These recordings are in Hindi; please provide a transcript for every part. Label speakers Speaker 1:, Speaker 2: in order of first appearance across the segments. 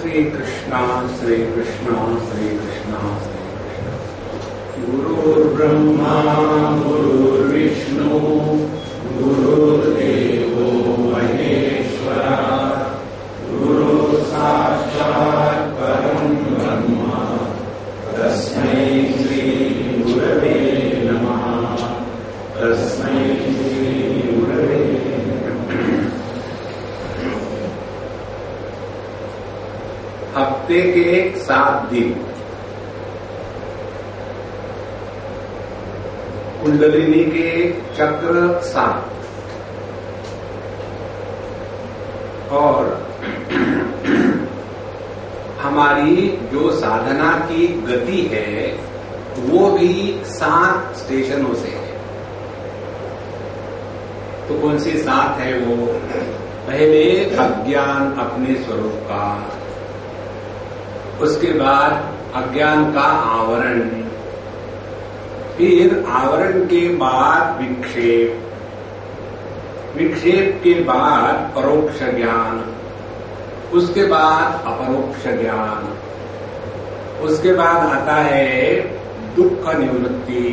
Speaker 1: श्री कृष्णा श्री कृष्णा श्री कृष्णा श्री कृष्णा। गुरुर्ब्रह्मा गुरुर्विष्णु गुरुर्देवो महेश्वरा गुरु साक्षात् परं ब्रह्म तस्मै श्री गुरवे नमः। तस्मै श्री गुरवे हफ्ते के 7 दिन कुंडलिनी के चक्र 7 और हमारी जो साधना की गति है वो भी 7 स्टेशनों से है। तो कौन सी 7 है वो? पहले अज्ञान अपने स्वरूप का, उसके बाद अज्ञान का आवरण, फिर आवरण के बाद विक्षेप, विक्षेप के बाद परोक्ष ज्ञान, उसके बाद अपरोक्ष ज्ञान, उसके बाद आता है दुख निवृत्ति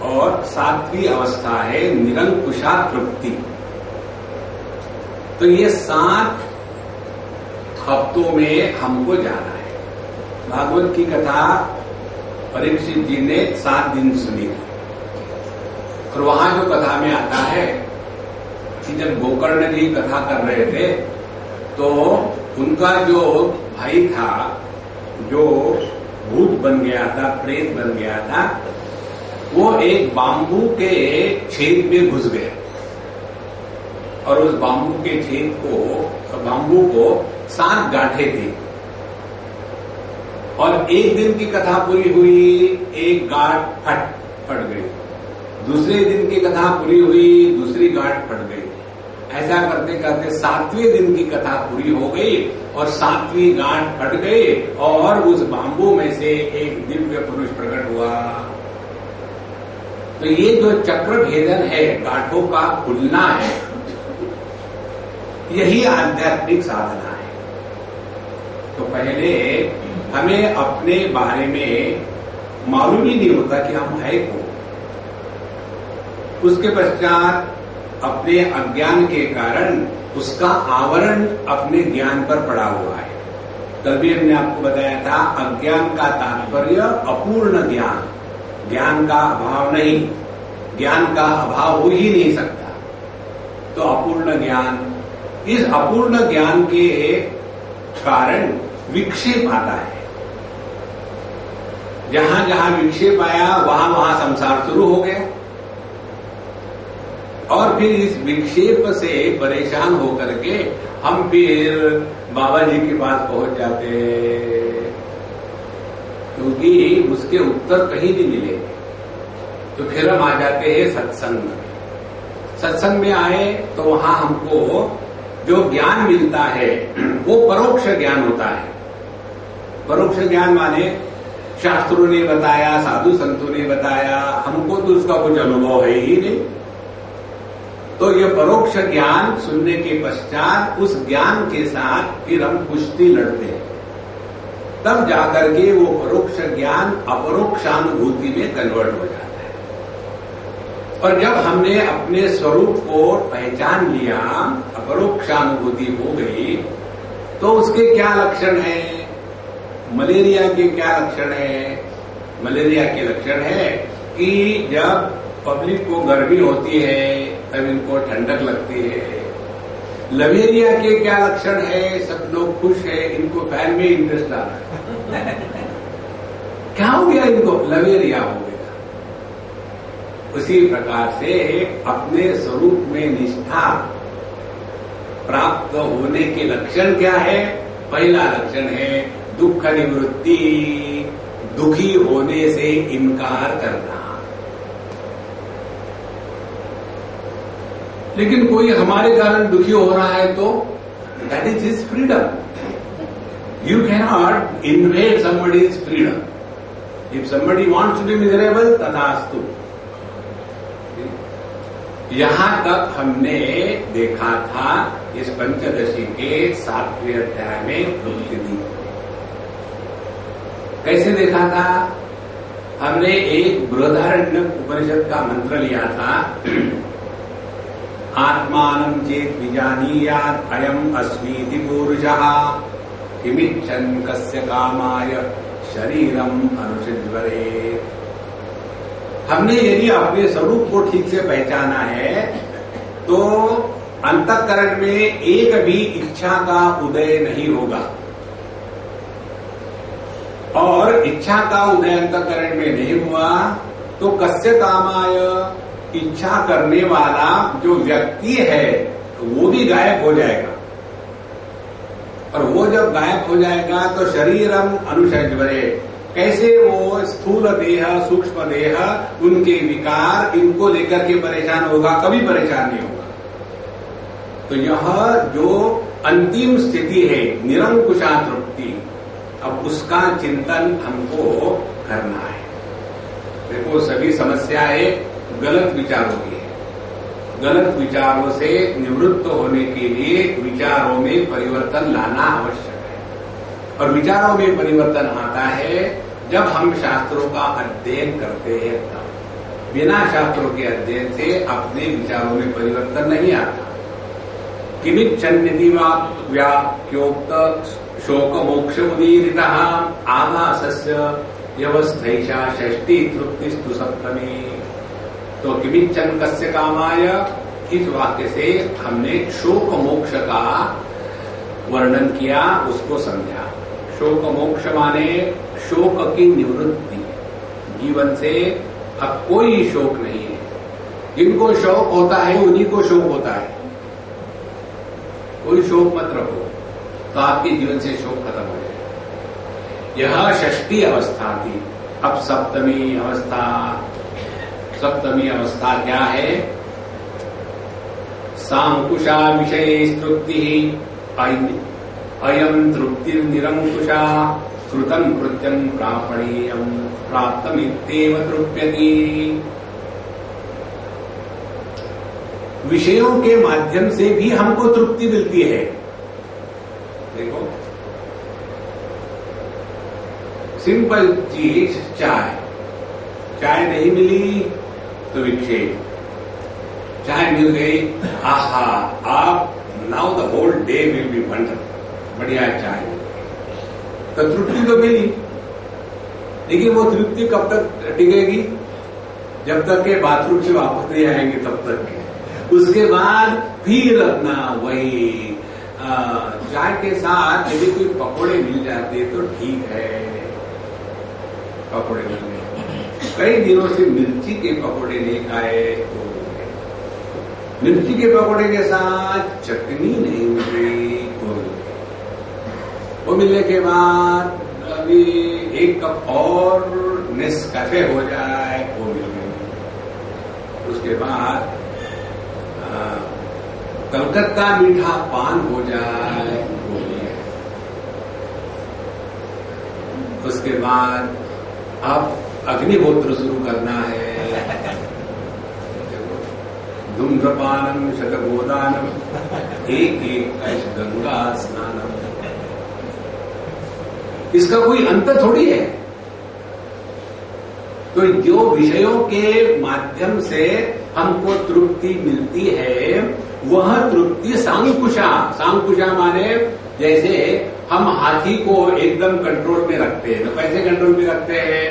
Speaker 1: और 7वीं अवस्था है निरंकुशा तृप्ति। तो ये 7 हफ्तों में हमको जाना है। भागवत की कथा परीक्षित जी ने 7 दिन सुनी और वहां जो कथा में आता है कि जब गोकर्ण जी कथा कर रहे थे तो उनका जो भाई था, जो भूत बन गया था, प्रेत बन गया था, वो एक बांबू के छेद में घुस गए और उस बांबू के छेद को, बांबू को 7 गांठें थी और एक दिन की कथा पूरी हुई, एक गांठ फट गई। दूसरे दिन की कथा पूरी हुई, दूसरी गांठ फट गई। ऐसा करते करते 7वें दिन की कथा पूरी हो गई और 7वीं गांठ फट गई और उस बांबू में से एक दिव्य पुरुष प्रकट हुआ। तो ये जो चक्र भेदन है, गांठों का खुलना है, यही आध्यात्मिक साधना है। तो पहले हमें अपने बारे में मालूम ही नहीं होता कि हम है कौन। उसके पश्चात अपने अज्ञान के कारण उसका आवरण अपने ज्ञान पर पड़ा हुआ है। तभी हमने आपको बताया था अज्ञान का तात्पर्य अपूर्ण ज्ञान, ज्ञान का अभाव नहीं, ज्ञान का अभाव हो ही नहीं सकता। तो अपूर्ण ज्ञान, इस अपूर्ण ज्ञान के कारण विक्षेप आता है। जहां जहां विक्षेप आया वहां वहां संसार शुरू हो गया और फिर इस विक्षेप से परेशान होकर के हम फिर बाबा जी के पास पहुंच जाते, क्योंकि उसके उत्तर कहीं नहीं मिले। तो फिर हम आ जाते हैं सत्संग में। सत्संग में आए तो वहां हमको जो ज्ञान मिलता है वो परोक्ष ज्ञान होता है। परोक्ष ज्ञान माने शास्त्रों ने बताया, साधु संतों ने बताया, हमको तो उसका कुछ अनुभव है ही नहीं। तो ये परोक्ष ज्ञान सुनने के पश्चात उस ज्ञान के साथ फिर हम कुश्ती लड़ते हैं, तब जाकर के वो परोक्ष ज्ञान अपरोक्षानुभूति में कन्वर्ट हो जाता है। और जब हमने अपने स्वरूप को पहचान लिया, अपरोक्षानुभूति हो गई, तो उसके क्या लक्षण है? मलेरिया के क्या लक्षण है? मलेरिया के लक्षण है कि जब पब्लिक को गर्मी होती है तब इनको ठंडक लगती है। लवेरिया के क्या लक्षण है? सब लोग खुश है, इनको फैन में इंटरेस्ट आ रहा है। क्या हो गया इनको? लवेरिया हो गया। उसी प्रकार से अपने स्वरूप में निष्ठा प्राप्त होने के लक्षण क्या है? पहला लक्षण है दुख निवृत्ति, दुखी होने से इनकार करना। लेकिन कोई हमारे कारण दुखी हो रहा है तो that is his freedom. You cannot invade somebody's freedom. If somebody wants to be miserable, तथास्तु। यहां तक हमने देखा था इस पंचदशी के 7वें अध्याय में तृप्ति दी। कैसे देखा था? हमने एक बृहदारण्यक उपनिषद का मंत्र लिया था, आत्मानं चेत् विजानीयात् अयम् अस्मीति पुरुषः किमिच्छन् कस्य कामाय शरीरम अनुषिध्वरे। हमने यदि अपने स्वरूप को ठीक से पहचाना है तो अंतःकरण में एक भी इच्छा का उदय नहीं होगा, और इच्छा का उदय अंतःकरण में नहीं हुआ तो कस्य कामाय, इच्छा करने वाला जो व्यक्ति है वो भी गायब हो जाएगा, और वो जब गायब हो जाएगा तो शरीरम अनुषज्वरे, कैसे वो स्थूल देह सूक्ष्म देह उनके विकार इनको लेकर के परेशान होगा? कभी परेशान नहीं होगा। तो यह जो अंतिम स्थिति है निरंकुशा तृप्ति, अब उसका चिंतन हमको करना है। देखो सभी समस्याएं गलत विचारों की है। गलत विचारों से निवृत्त होने के लिए विचारों में परिवर्तन लाना आवश्यक है, और विचारों में परिवर्तन आता है जब हम शास्त्रों का अध्ययन करते हैं तब। बिना शास्त्रों के अध्ययन से अपने विचारों में परिवर्तन नहीं आता। किमिच्छन्निति वाक्योक्त शोक मोक्ष उदीरितः आभासस्य व्यवस्थैषा षष्ठी तृप्तिस्तु सप्तमी। तो किमिच्छन् कस्य कामाय, इस वाक्य से हमने शोक मोक्ष का वर्णन किया, उसको समझा। शोक मोक्ष माने शोक की निवृत्ति, जीवन से अब कोई शोक नहीं है। जिनको शौक होता है उन्हीं को शोक होता है। कोई शोक मत रखो तो आपके जीवन से शोक खत्म हो जाए। यह षष्ठी अवस्था थी। अब सप्तमी अवस्था। सप्तमी अवस्था क्या है? सांकुशा विषये तृप्ति अयम तृप्ति निरंकुशा कृतं कृत्यं प्रापणीयं प्राप्तमित्येव तृप्यति। विषयों के माध्यम से भी हमको तृप्ति मिलती है। देखो सिंपल चीज, चाय नहीं मिली तो विक्षेप, चाय मिल गई, आहा आप now the whole day will be wonderful, बढ़िया चाय, तो तृप्ति तो मिली। लेकिन वो तृप्ति कब तक टिकेगी? जब तक के बाथरूम से वापस नहीं आएंगे तब तक के। उसके बाद फिर अपना वही चाय के साथ यदि कोई पकोड़े मिल जाते तो ठीक है, पकोड़े मिल गए। कई दिनों से मिर्ची के पकोड़े नहीं खाए तो मिर्ची के पकोड़े के साथ चटनी नहीं मिल रही तो वो मिलने के बाद अभी एक कप और नेस्कैफे हो जाए वो मिल गई। उसके बाद कलकत्ता मीठा पान हो जाए वो भी है। उसके बाद अब अग्निहोत्र शुरू करना है। धूम्रपानम शतगोदानम एक गंगा स्नानम। इसका कोई अंत थोड़ी है। तो जो विषयों के माध्यम से हमको तृप्ति मिलती है वह तृप्ति सांकुशा माने जैसे हम हाथी को एकदम कंट्रोल में रखते हैं। तो कैसे कंट्रोल में रखते हैं?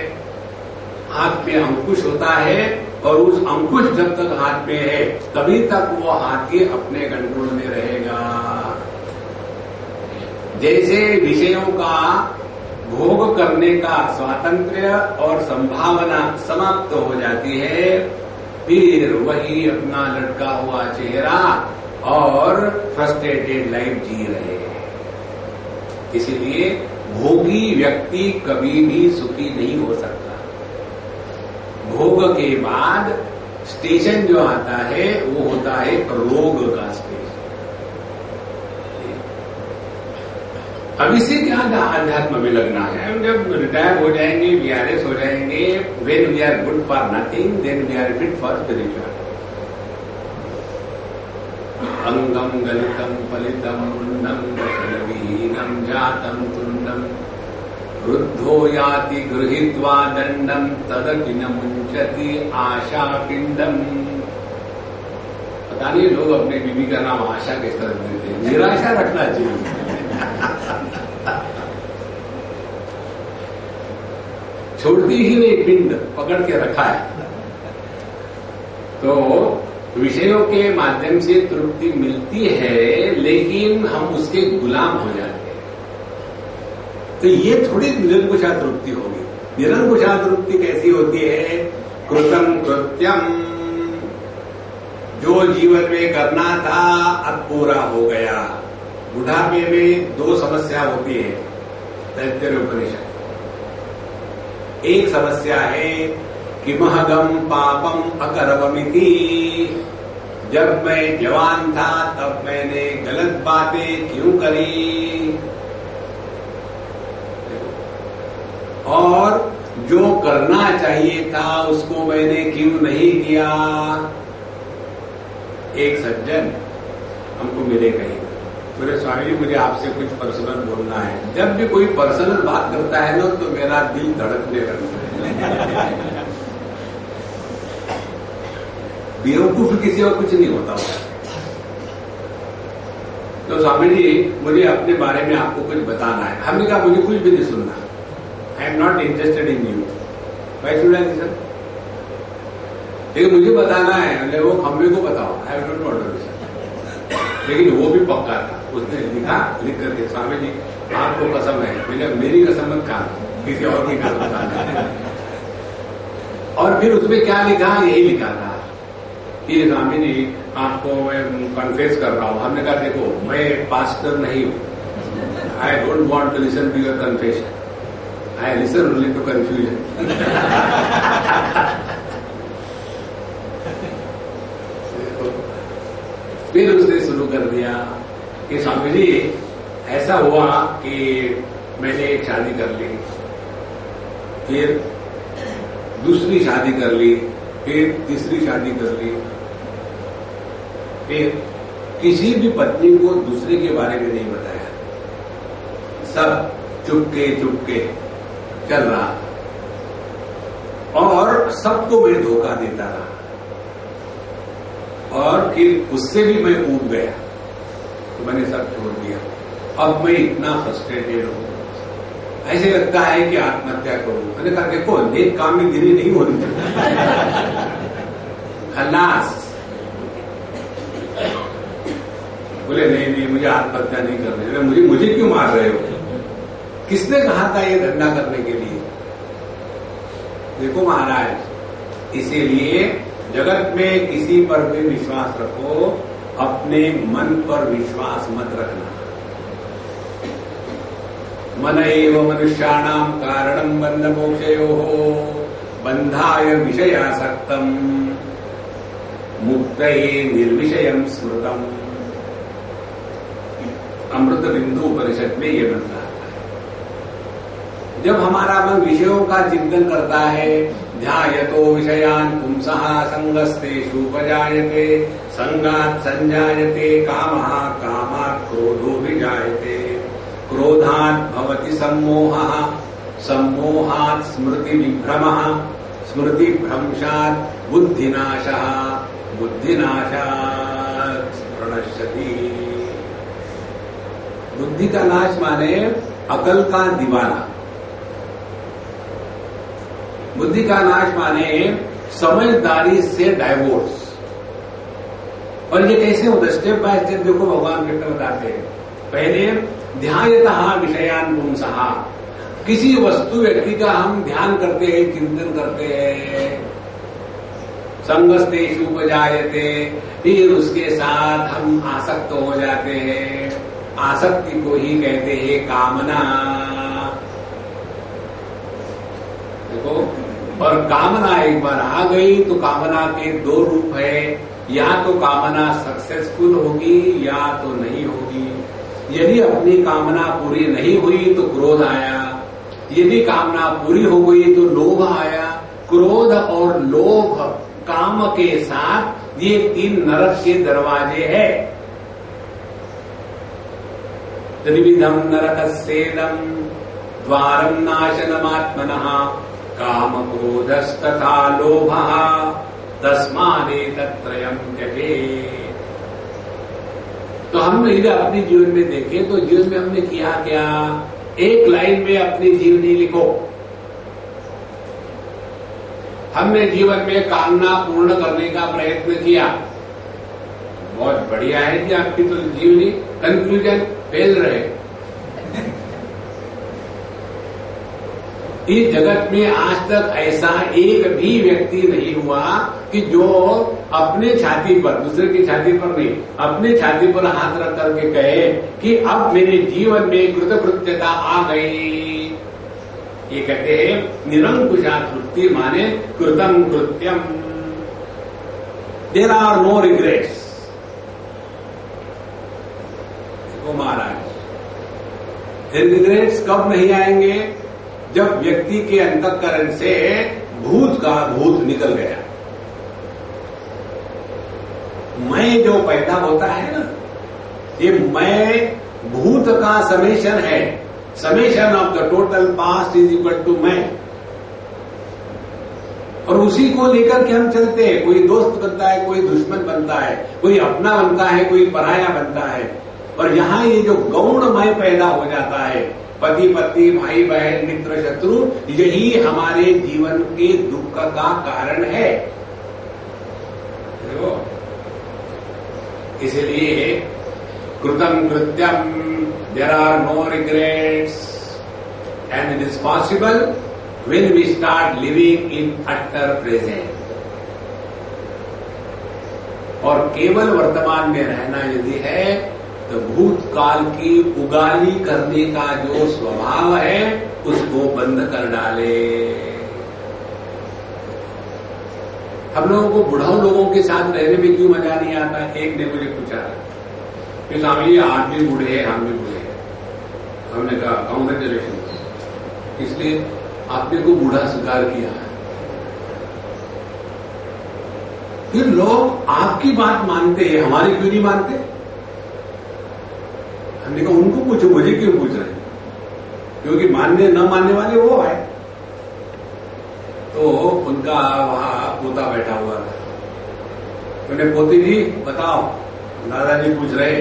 Speaker 1: हाथ में अंकुश होता है और उस अंकुश जब तक हाथ में है तभी तक वो हाथी अपने कंट्रोल में रहेगा। जैसे विषयों का भोग करने का स्वातंत्र्य और संभावना समाप्त हो जाती है, फिर वही अपना लटका हुआ चेहरा और फ्रस्ट्रेटेड लाइफ जी रहे हैं। इसीलिए भोगी व्यक्ति कभी भी सुखी नहीं हो सकता। भोग के बाद स्टेशन जो आता है वो होता है रोग का स्टेशन। अब इससे क्या अध्यात्म में लगना है? हम जब रिटायर हो जाएंगे, VRS हो जाएंगे, when we are good for nothing, then we are fit for spiritual। अंगम गलितम फलितम मुंडम दशनविहीनम जातम तुंडम वृद्धो याति गृहीत्वा दंडम तदपि न मुंचति आशा पिंडम। पता नहीं लोग अपने बीवी का नाम आशा किस तरह देते हैं, निराशा रखना चाहिए। छोड़ती ही नहीं, पिंड पकड़ के रखा है। तो विषयों के माध्यम से तृप्ति मिलती है, लेकिन हम उसके गुलाम हो जाते हैं। तो ये थोड़ी निरंकुशा तृप्ति होगी। निरंकुशा तृप्ति कैसी होती है? कृतम कृत्यम, जो जीवन में करना था अब पूरा हो गया। बुढ़ापे में दो समस्या होती है तैत्तिरीय उपनिषद। एक समस्या है कि महगम पापम अकरवमिति, जब मैं जवान था तब मैंने गलत बातें क्यों करी, और जो करना चाहिए था उसको मैंने क्यों नहीं किया। एक सज्जन हमको मिले कहीं, बोले स्वामी जी मुझे आपसे कुछ पर्सनल बोलना है। जब भी कोई पर्सनल बात करता है ना तो मेरा दिल धड़कने लगता है। बेवकूफ किसी और कुछ नहीं होता हुआ। तो स्वामी जी मुझे अपने बारे में आपको कुछ बताना है। हमने कहा मुझे कुछ भी नहीं सुनना, आई am not interested in you. भाई सुना नहीं सर, लेकिन मुझे बताना है, वो खम्बे को बताओ, I don't want to listen. लेकिन वो भी पक्का था, उसने लिखा, लिख करके स्वामी जी आपको कसम है। मैंने मेरी कसम मत खा, किसी और की कसम खाना। और फिर उसमें क्या लिखा, यही लिखा था कि स्वामी जी आपको मैं कन्फेस कर रहा हूं। हमने कहा देखो मैं पास्टर नहीं हूं, I don't want to listen to your confession, I listen only to confusion. फिर उसने शुरू कर दिया कि स्वामी जी ऐसा हुआ कि मैंने एक शादी कर ली, फिर दूसरी शादी कर ली, फिर तीसरी शादी कर ली, फिर किसी भी पत्नी को दूसरे के बारे में नहीं बताया, सब चुपके चुपके चल रहा था और सबको मैं धोखा देता रहा। और फिर उससे भी मैं ऊब गया तो मैंने सब छोड़ दिया। अब मैं इतना फ्रस्ट्रेटेड हूं, ऐसे लगता है कि आत्महत्या करूं। मैंने कहा देखो नेक काम में देरी नहीं होनी चाहिए, खलास। बोले नहीं नहीं मुझे आत्महत्या नहीं करनी। मुझे क्यों मार रहे हो? किसने कहा था ये धंधा करने के लिए? देखो महाराज, इसीलिए जगत में किसी पर भी विश्वास रखो, अपने मन पर विश्वास मत रखना। मन एव मनुष्याणाम कारणम बंध मोक्षयोः बंधाय विषयासक्तम मुक्तये निर्विषयम स्मृतम। अमृत बिंदु उपनिषद में ये मंत्र आता है। जब हमारा मन विषयों का चिंतन करता है, ध्यायतो विषयान् पुंसः संगस्तेषुपजायते संगात् संजायते कामः कामात् क्रोधो विजायते क्रोधात् भवति सम्मोहः सम्मोहात् स्मृति विभ्रमः स्मृति भ्रंशात् बुद्धिनाशः बुद्धिनाशात् प्रणश्यति। बुद्धि का नाश माने अकल का दिवाला। बुद्धि का नाश माने समझदारी से डाइवोर्स। और ये कैसे होता है? स्टेप बाय स्टेप देखो भगवान कृष्ण बताते हैं। पहले ध्यायतः विषयान् पुंसः, किसी वस्तु व्यक्ति का हम ध्यान करते हैं, चिंतन करते हैं। संगस्तेषु उपजायते, फिर उसके साथ हम आसक्त हो जाते हैं। आसक्ति को ही कहते हैं कामना। देखो, और कामना एक बार आ गई तो कामना के दो रूप है, या तो कामना सक्सेसफुल होगी या तो नहीं होगी। यदि अपनी कामना पूरी नहीं हुई तो क्रोध आया, यदि कामना पूरी हो गई तो लोभ आया। क्रोध और लोभ काम के साथ ये तीन नरक के दरवाजे हैं। त्रिविधम नरकस्येदम द्वारम नाशनमात्मनः काम क्रोधस्तथा लोभः तस्मादेतत्त्रयम् त्यजेत्। तो हम यदि अपने जीवन में देखें तो जीवन में हमने किया क्या? एक लाइन में अपनी जीवनी लिखो। हमने जीवन में कामना पूर्ण करने का प्रयत्न किया, बहुत बढ़िया है कि आपकी तो जीवनी। कंक्लूजन फेल रहे। इस जगत में आज तक ऐसा एक भी व्यक्ति नहीं हुआ कि जो अपने छाती पर, दूसरे की छाती पर नहीं, अपने छाती पर हाथ रख करके कहे कि अब मेरे जीवन में कृतकृत्यता आ गई। ये कहते हैं निरंकुशा तृप्ति, माने कृतम कृत्यम, देयर आर नो रिग्रेट्स। महाराज, रिग्रेट्स कब नहीं आएंगे? जब व्यक्ति के अंतःकरण से भूत का भूत निकल गया। मैं जो पैदा होता है ना, ये मैं भूत का समेशन है। Summation of the total past is equal to मैं, और उसी को लेकर के हम चलते हैं। कोई दोस्त बनता है, कोई दुश्मन बनता है, कोई अपना बनता है, कोई पराया बनता है। और यहां ये जो गौण मैं पैदा हो जाता है, पति पत्नी, भाई बहन, मित्र शत्रु, यही हमारे जीवन के दुख का कारण है। देखो, इसलिए कृतम कृत्यम, there are no regrets, and it is possible when we start living in utter present. और केवल वर्तमान में रहना यदि है तो भूतकाल की उगाली करने का जो स्वभाव है उसको बंद कर डाले। हम लोगों को बुढ़ाऊ लोगों के साथ रहने में क्यों मजा नहीं आता? एक ने मुझे पूछा कि स्वामी जी आप भी बूढ़े हैं, हम भी बूढ़े हैं। हमने कहा कांग्रेचुलेशन, इसलिए आपने को बूढ़ा स्वीकार किया है। फिर लोग आपकी बात मानते हैं, हमारी क्यों नहीं मानते? हमने कहा उनको पूछो, मुझे क्यों पूछ रहे हैं? क्योंकि मानने न मानने वाले वो है। तो उनका वहां पोता बैठा हुआ था। मैंने पोती जी बताओ, दादाजी पूछ रहे।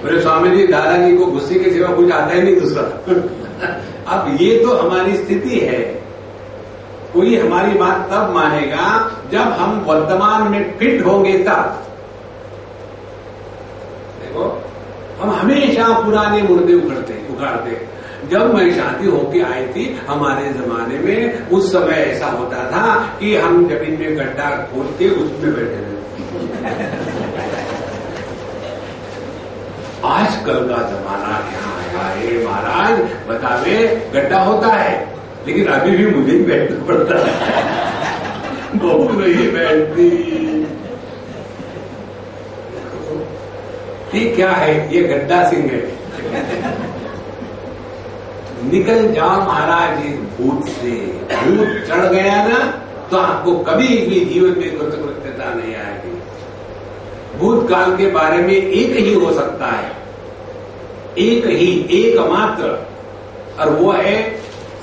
Speaker 1: बोले स्वामी जी दादाजी को गुस्से के सिवा कुछ आता ही नहीं दूसरा। अब ये तो हमारी स्थिति है। कोई हमारी बात तब मानेगा जब हम वर्तमान में फिट होंगे तब। देखो, हम हमेशा पुराने मुर्दे उखाड़ते। जब मैं शादी होके आई थी, हमारे जमाने में उस समय ऐसा होता था कि हम जमीन में गड्ढा खोद के उसमें बैठे रहते। आजकल का जमाना क्या है महाराज? बतावे, गड्ढा होता है लेकिन अभी भी मुझे ही बैठना पड़ता है। बहू नहीं बैठती। ये क्या है? ये गड्ढा सिंह है। निकल जाओ महाराज इस भूत से। भूत चढ़ गया ना तो आपको कभी भी जीवन में कृतकृत्यता नहीं आएगी। भूतकाल के बारे में एक ही हो सकता है, एक ही, एकमात्र, और वो है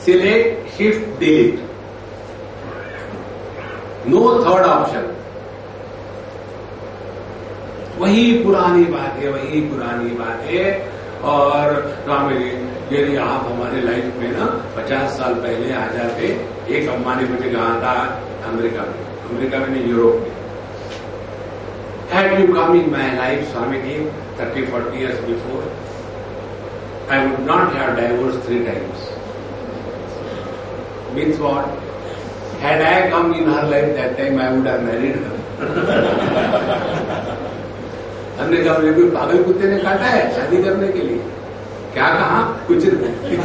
Speaker 1: select, shift, delete. No third option. वही पुरानी बात है, वही पुरानी बात है। और स्वामी जी यदि आप हमारे लाइफ में ना 50 साल पहले आ जाते, एक अम्मा ने मुझे कहा था अमेरिका में नहीं, यूरोप में, had you come in my life Swami ji 30-40 years before, I would not have divorced 3 times. Means what? Had I come in her life that time, I would have married her. हमने कहा मुझे कोई पागल कुत्ते ने काटा है शादी करने के लिए? क्या कहा? कुछ नहीं।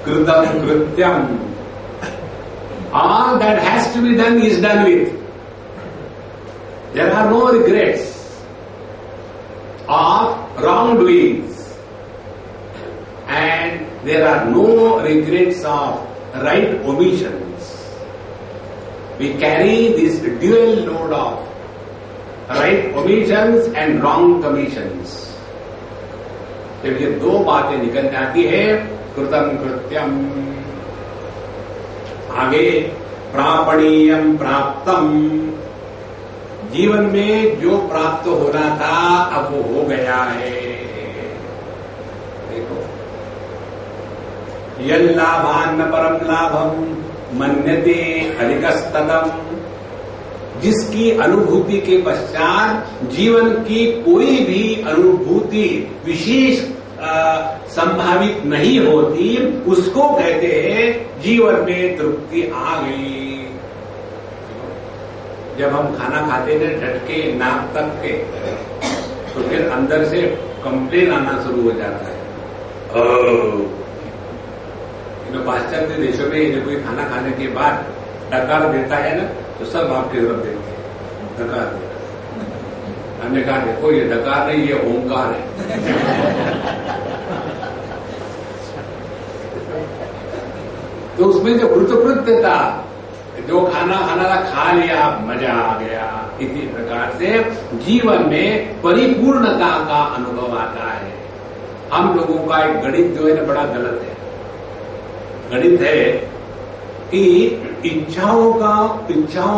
Speaker 1: कृतम कृत्यम, all that has to be done is done with. There are no regrets of wrongdoings, and there are no regrets of right omissions. We carry this dual load of right omissions and wrong commissions. जब ये दो बातें निकल जाती है, कृतम कृत्यम, आगे प्रापणीयम प्राप्तम, जीवन में जो प्राप्त होना था अब वो हो गया है। देखो, यल्लाभान्न परम लाभम मन्यते अधिकस्ततम, जिसकी अनुभूति के पश्चात जीवन की कोई भी अनुभूति विशेष संभावित नहीं होती, उसको कहते हैं जीवन में तृप्ति आ गई। जब हम खाना खाते थे झटके नाक तक के, तो फिर अंदर से कंप्लेन आना शुरू हो जाता है। पाश्चात्य देशों में यदि कोई खाना खाने के बाद डकार देता है ना, तो सब आपकी तरफ देखते हैं, डकार देता। हमने कहा देखो ये डकार नहीं, ये ओंकार है। तो उसमें जो कृतकृत्यता, जो खाना खा लिया मजा आ गया, इसी प्रकार से जीवन में परिपूर्णता का अनुभव आता है। हम लोगों का एक गणित जो है ना बड़ा गलत है। गणित है कि इच्छाओं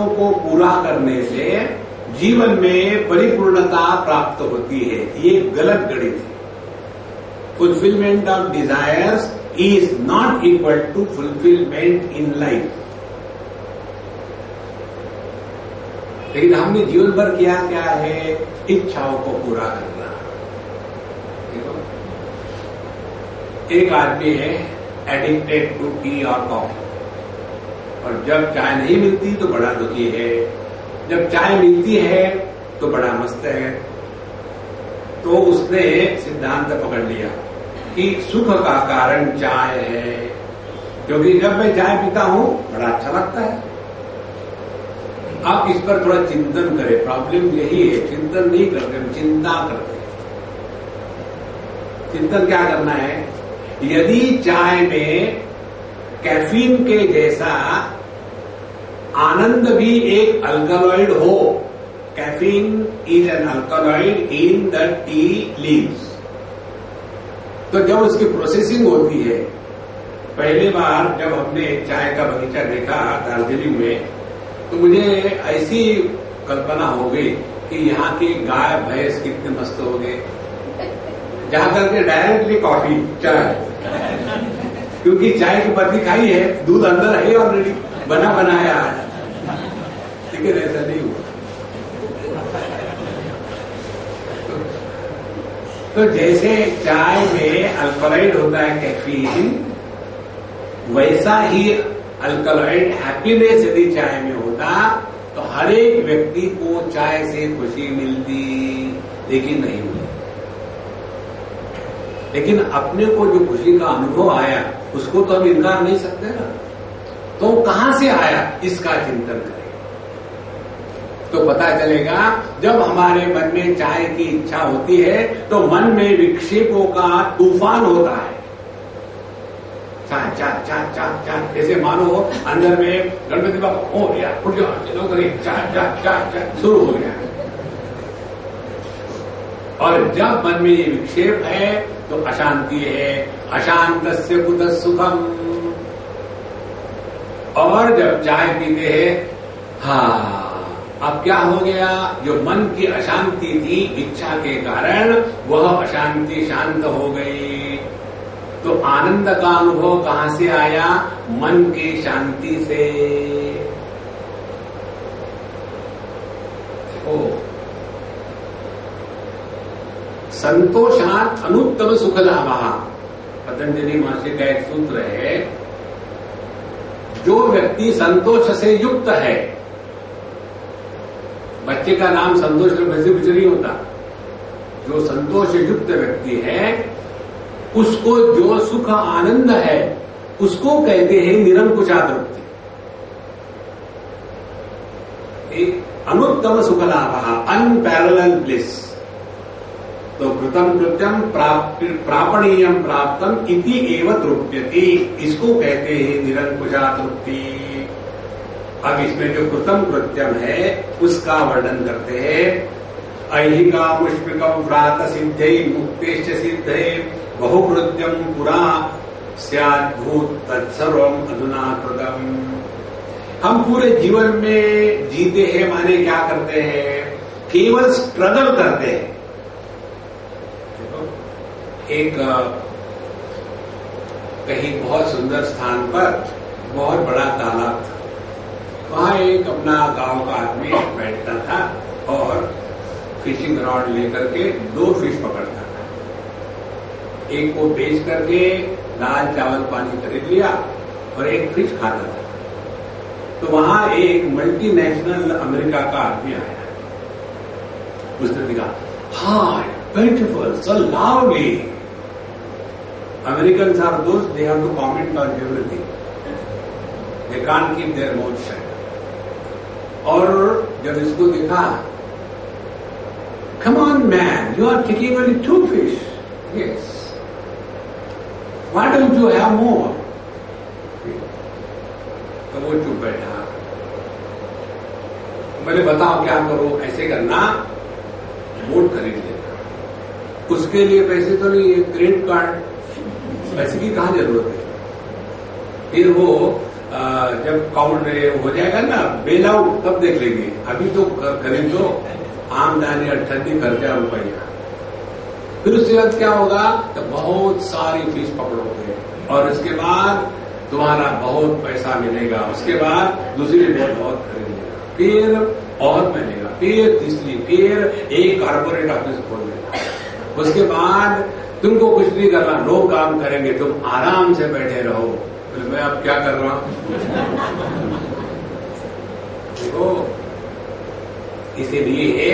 Speaker 1: को पूरा करने से जीवन में परिपूर्णता प्राप्त होती है। ये गलत गणित है। Fulfilment of desires is not equal to fulfilment in life. लेकिन हमने जीवन भर किया क्या है? इच्छाओं को पूरा करना। देखो, एक आदमी है एडिक्टेड टू टी और कॉफी, और जब चाय नहीं मिलती तो बड़ा दुखी है, जब चाय मिलती है तो बड़ा मस्त है। तो उसने सिद्धांत पकड़ लिया कि सुख का कारण चाय है, क्योंकि जब मैं चाय पीता हूं बड़ा अच्छा लगता है। आप इस पर थोड़ा चिंतन करें। प्रॉब्लम यही है, चिंतन नहीं करते, चिंता करते हैं। चिंतन क्या करना है? यदि चाय में कैफीन के जैसा आनंद भी एक अल्कलॉइड हो, caffeine is an alkaloid in the tea leaves, तो जब उसकी प्रोसेसिंग होती है, पहली बार जब हमने चाय का बगीचा देखा दार्जिलिंग में, तो मुझे ऐसी कल्पना हो गई कि यहाँ की गाय भैंस कितने मस्त हो गए, जहां करके डायरेक्टली कॉफी चाय, क्योंकि चाय की पत्ती खाई है, दूध अंदर है ऑलरेडी बना बनाया, लेकिन ऐसा नहीं हुआ। तो जैसे चाय में अल्कलॉइड होता है कैफीन, वैसा ही अल्कलॉइड हैप्पीनेस यदि चाय में होता तो हर एक व्यक्ति को चाय से खुशी मिलती, लेकिन नहीं मिली। लेकिन अपने को जो खुशी का अनुभव आया उसको तो हम इनकार नहीं सकते ना। तो कहां से आया, इसका चिंतन करें तो पता चलेगा। जब हमारे मन में चाय की इच्छा होती है तो मन में विक्षेपों का तूफान होता है। चाय चाय चाय चाय चाय, जैसे मानो अंदर में गणपति बाबा हो गया, उठ जाओ चलो करिए, चाय चाय चाय चाय शुरू हो गया। और जब मन में ये विक्षेप है तो अशांति है। अशांतस्य कुतः सुखम। और जब चाय पीते हैं, हाँ अब क्या हो गया, जो मन की अशांति थी इच्छा के कारण, वह अशांति शांत हो गई। तो आनंद का अनुभव कहां से आया? मन की शांति से। संतोषात् अनुत्तम सुख लाभः, पतंजलि महर्षि का एक सूत्र है। जो व्यक्ति संतोष से युक्त है, बच्चे का नाम संतोष वैसे कुछ नहीं होता, जो संतोष युक्त व्यक्ति है उसको जो सुख आनंद है उसको कहते हैं निरंकुशा तृप्ति। अनुत्तम सुख लाभः, अनपैरेलल ब्लिस। तो कृतम कृत्यम प्रापणीयम प्राप्तम इति एव तृप्यति, इसको कहते हैं निरंकुशा तृप्ति। अब इसमें जो कृतम कृत्यम है उसका वर्णन करते हैं। ऐहिका मुष्मिकम व्रात सिद्धे मुक्तेश्च सिद्धे बहुकृत्यम पुरा स्याद्भूत तत्सर्वम अधुना कृतम। हम पूरे जीवन में जीते हैं माने क्या करते हैं? केवल स्ट्रगल करते हैं। एक कहीं बहुत सुंदर स्थान पर बहुत बड़ा तालाब था। वहां एक अपना गांव का आदमी बैठता था और फिशिंग रॉड लेकर के 2 फिश पकड़ता था। एक को बेच करके दाल चावल पानी खरीद लिया और एक फिश खाता था। तो वहां एक मल्टीनेशनल अमेरिका का आदमी आया। उसने कहा, हाय beautiful, so lovely. Americans are those, they have to comment on everything. They can't keep their mouth shut. और जब इसको देखा, come on man, you are taking only 2 fish. Yes. Why don't you have more? तो वो चुप बैठा। मैंने बताओ क्या करो? ऐसे करना, बोट खरीद लेना। उसके लिए पैसे तो नहीं है, क्रेडिट कार्ड, पैसे की कहां जरूरत है? फिर वो जब काउंट हो जाएगा ना बेल आउट, तब देख लेंगे। अभी तो करें तो आमदनी 38 खर्चा रुपया। फिर उसके बाद क्या होगा? तो बहुत सारी फीस पकड़ोगे और उसके बाद तुम्हारा बहुत पैसा मिलेगा। उसके बाद दूसरी बोट बहुत खरीदेगा, फिर और मिलेगा, फिर तीसरी, फिर एक कारपोरेट ऑफिस खोल देगा। उसके बाद तुमको कुछ नहीं करना, लोग काम करेंगे, तुम आराम से बैठे रहो। तो मैं अब क्या कर रहा हूं? देखो, इसीलिए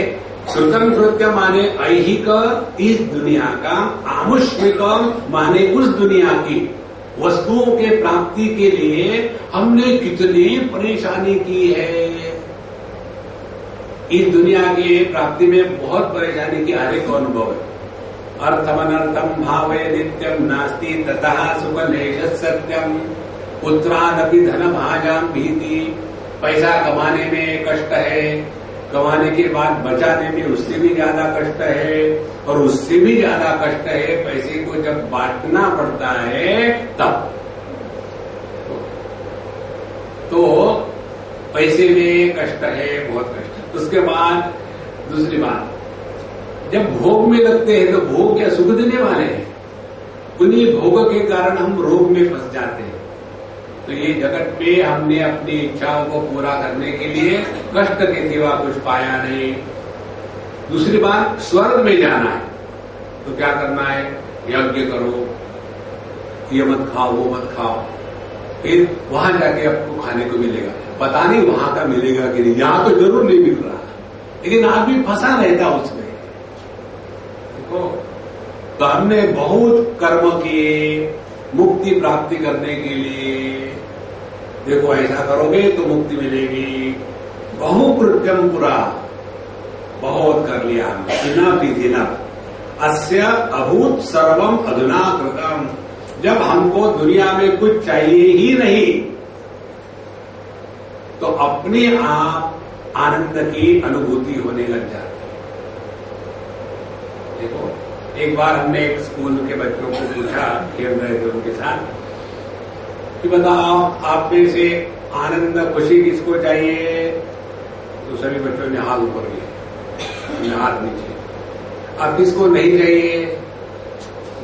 Speaker 1: श्रुतम श्रुत्य माने ऐहिक इस दुनिया का, आमुष्मिक माने उस दुनिया की वस्तुओं के प्राप्ति के लिए हमने कितनी परेशानी की है। इस दुनिया की प्राप्ति में बहुत परेशानी की हर एक अनुभव है। अर्थमनर्थम भावे नित्यम नास्ति ततः सुखलेश सत्यम पुत्रानपि धन भाजाम भीति। पैसा कमाने में कष्ट है, कमाने के बाद बचाने में उससे भी ज्यादा कष्ट है, और उससे भी ज्यादा कष्ट है पैसे को जब बांटना पड़ता है तब। तो पैसे में कष्ट है, बहुत कष्ट। उसके बाद दूसरी बात, जब भोग में लगते हैं तो भोग क्या सुख देने वाले हैं? उन्हीं भोग के कारण हम रोग में फंस जाते हैं। तो ये जगत पे हमने अपनी इच्छाओं को पूरा करने के लिए कष्ट के सिवा कुछ पाया नहीं। दूसरी बात, स्वर्ग में जाना है तो क्या करना है? यज्ञ करो, ये मत खाओ, वो मत खाओ, फिर वहां जाके आपको खाने को मिलेगा। पता नहीं वहां का मिलेगा कि नहीं, यहां तो जरूर नहीं मिल रहा, लेकिन आदमी फंसा रहता उसमें। तो हमने बहुत कर्म किए मुक्ति प्राप्ति करने के लिए। देखो, ऐसा करोगे तो मुक्ति मिलेगी। बहुकृत्यम पुरा, बहुत कर लिया हमने, इनफ इज इनफ। अस्य अभूत सर्वम अधुना कृतम। जब हमको दुनिया में कुछ चाहिए ही नहीं तो अपने आप आनंद की अनुभूति होने लग जाती। देखो, एक बार हमने एक स्कूल के बच्चों को पूछा, खेल रहे थे उनके साथ, कि बताओ आप में से आनंद खुशी किसको चाहिए? तो सभी बच्चों ने हाथ ऊपर किया, हाथ नीचे। अब किसको नहीं चाहिए?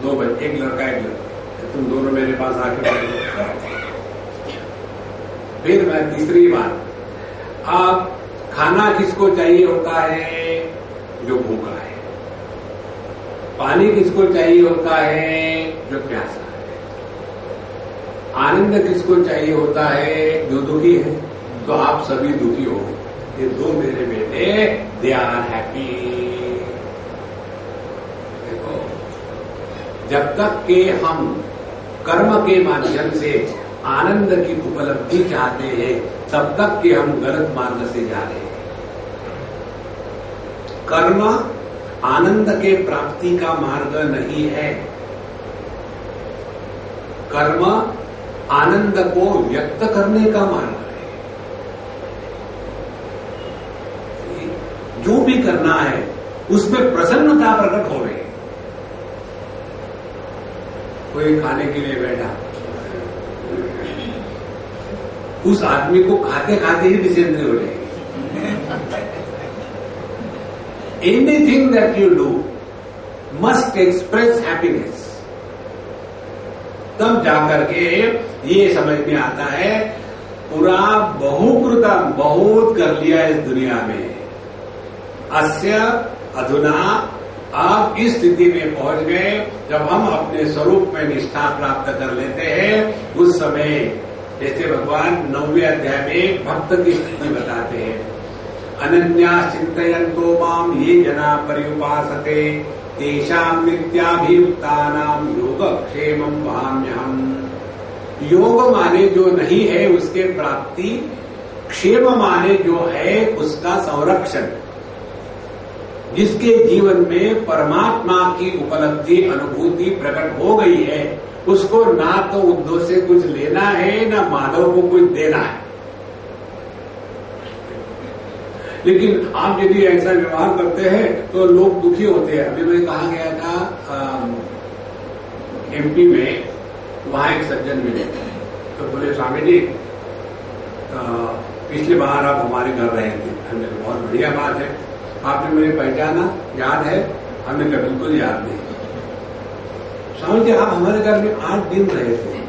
Speaker 1: 2 बच्चे, एक लड़का एक लड़का, तुम दोनों मेरे पास आके बैठो। फिर मैं तीसरी बात, आप खाना किसको चाहिए होता है? जो भूखा है। पानी किसको चाहिए होता है? जो प्यासा है। आनंद किसको चाहिए होता है? जो दुखी है। तो आप सभी दुखी हो, ये 2 मेरे बेटे, दे आर हैप्पी। देखो, जब तक के हम कर्म के माध्यम से आनंद की उपलब्धि चाहते हैं, तब तक के हम गलत मार्ग से जा रहे हैं। कर्म आनंद के प्राप्ति का मार्ग नहीं है। कर्म आनंद को व्यक्त करने का मार्ग है। जो भी करना है उसमें प्रसन्नता प्रकट हो रही है। कोई खाने के लिए बैठा, उस आदमी को खाते खाते ही डिसेंट्री हो जाएगी। Anything that you do must express happiness. तब जाकर के ये समझ में आता है पूरा बहुकृतम, बहुत कर लिया इस दुनिया में। अस्य अधुना आप इस स्थिति में पहुंच गए जब हम अपने स्वरूप में निष्ठा प्राप्त कर लेते हैं। उस समय जैसे भगवान 9वें अध्याय में भक्त की स्थिति बताते हैं, अनन्या चिंतयन्तो माम ये जना पर्युपासते तेषां नित्याभियुक्तानां योगक्षेमं वहाम्यहम्। योग माने जो नहीं है उसके प्राप्ति, क्षेम माने जो है उसका संरक्षण। जिसके जीवन में परमात्मा की उपलब्धि अनुभूति प्रकट हो गई है, उसको ना तो उद्धव से कुछ लेना है ना माधव को कुछ देना है। लेकिन आप यदि ऐसा व्यवहार करते हैं तो लोग दुखी होते हैं। अभी मैं कहा गया था एमपी में, वहां एक सज्जन मिले तो बोले स्वामी जी पिछली बार आप हमारे घर रहे थे। हमने बहुत बढ़िया बात है, आपने मुझे पहचाना, याद है? हमने कहा बिल्कुल याद नहीं। स्वामी जी आप हमारे घर में 8 दिन रहे थे।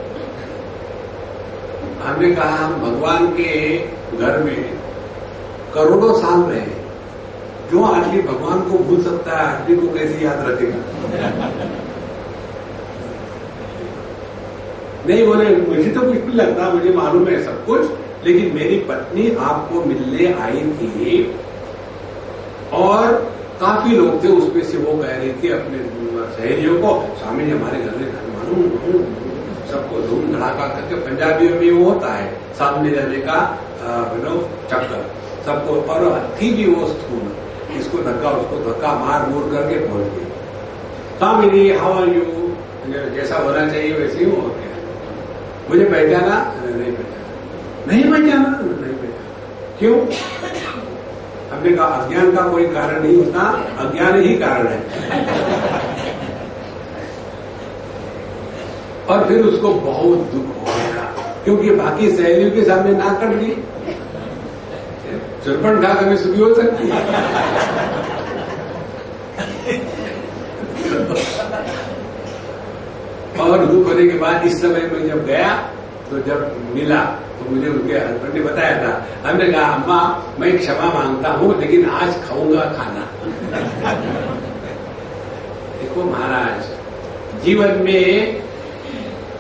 Speaker 1: हमने कहा हम भगवान के घर में करोड़ों साल रहे, जो आदमी भगवान को भूल सकता है आदमी को कैसे याद रखेगा? नहीं बोले मुझे तो कुछ नहीं लगता, मुझे मालूम है सब कुछ, लेकिन मेरी पत्नी आपको मिलने आई थी और काफी लोग थे, उसमें से वो कह रही थी अपने सहेलियों को स्वामी जी हमारे घर में मालूम सबको धूम धड़ाका करके, पंजाबियों में वो होता है सामने जाने का चक्कर सबको, और थी भी वो स्थूल, इसको धक्का उसको धक्का मार मूर करके पहुंच गई। Swami ji how are you, जैसा होना चाहिए वैसे ही हो गया। मुझे पहचाना? नहीं पहचाना। नहीं पहचाना? नहीं पहचाना। क्यों? हमने कहा अज्ञान का कोई कारण नहीं होता, अज्ञान ही कारण है। और फिर उसको बहुत दुख हो गया क्योंकि बाकी सहेलियों के सामने ना कर दी। चुरपन खा कभी सुखी हो सकती है? और दुख होने के बाद इस समय में जब गया तो जब मिला तो मुझे उनके हस्बैंड ने बताया था। हमने कहा अम्मा मैं क्षमा मांगता हूं लेकिन आज खाऊंगा खाना। देखो महाराज, जीवन में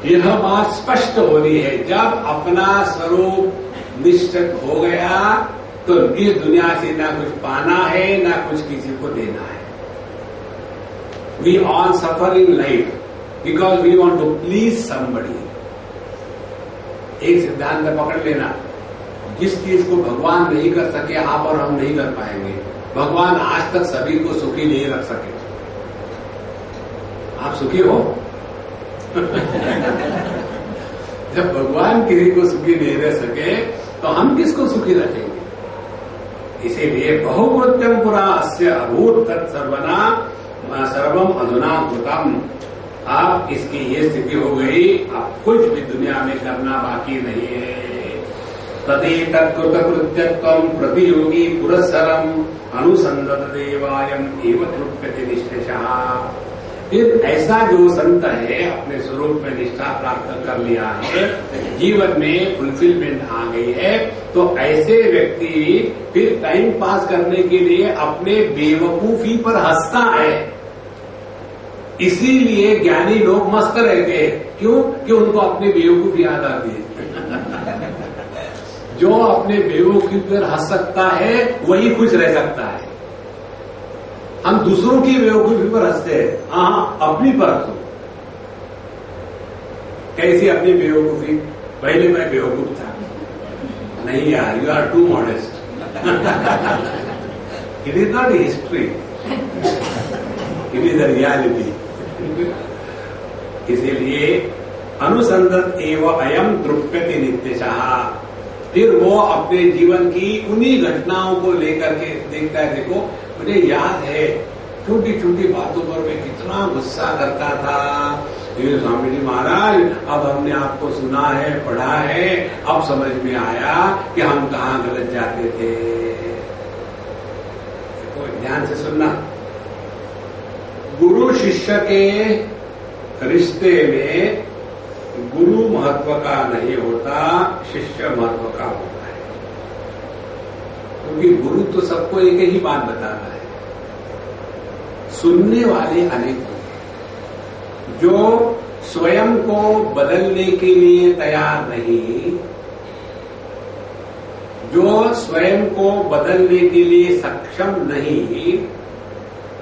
Speaker 1: यह बात स्पष्ट हो रही है, जब अपना स्वरूप निश्चित हो गया तो इस दुनिया से ना कुछ पाना है ना कुछ किसी को देना है। We all suffer in life because we want to please somebody. एक सिद्धांत पकड़ लेना, जिस चीज को भगवान नहीं कर सके आप और हम नहीं कर पाएंगे। भगवान आज तक सभी को सुखी नहीं रख सके। आप सुखी हो? जब भगवान किसी को सुखी नहीं रह सके तो हम किसको सुखी रखेंगे? इसीलिए बहुकृत्यम पुरा अस्य अभूत तत्सर्वना सर्वम अधुना कृतम। आप इसकी ये स्थिति हो गई, आप कुछ भी दुनिया में करना बाकी नहीं है। तदे तत्कृतकृत्यत्वम प्रतियोगी पुरस्सरम अनुसंदत देवायम एवं तृप्यते निष्ठेषः। फिर ऐसा जो संत है अपने स्वरूप में निष्ठा प्राप्त कर लिया है, जीवन में फुलफिलमेंट आ गई है, तो ऐसे व्यक्ति फिर टाइम पास करने के लिए अपने बेवकूफी पर हंसता है। इसीलिए ज्ञानी लोग मस्त रहते हैं। क्यों? कि उनको अपनी बेवकूफी याद आती है। जो अपने बेवकूफी पर हंस सकता है वही खुश रह सकता है। हम दूसरों की बेवकूफी पर हंसते हैं, हाँ अपनी पर हंसो। कैसी अपनी बेवकूफी? पहले मैं बेवकूफ था। नहीं यार, you are too modest. It is not history, it is the reality. इसीलिए अनुसंधत एवं अयम तृप्यति नित्यशः। फिर वो अपने जीवन की उन्हीं घटनाओं को लेकर के देखता है। देखो मुझे याद है छोटी छोटी बातों पर मैं कितना गुस्सा करता था। ये स्वामी जी महाराज, अब हमने आपको सुना है, पढ़ा है, अब समझ में आया कि हम कहाँ गलत जाते थे। तो ध्यान से सुनना, गुरु शिष्य के रिश्ते में गुरु महत्व का नहीं होता, शिष्य महत्व का होता है। क्योंकि गुरु तो सबको एक ही बात बताता है, सुनने वाले अनेक होते हैं। जो स्वयं को बदलने के लिए तैयार नहीं, जो स्वयं को बदलने के लिए सक्षम नहीं,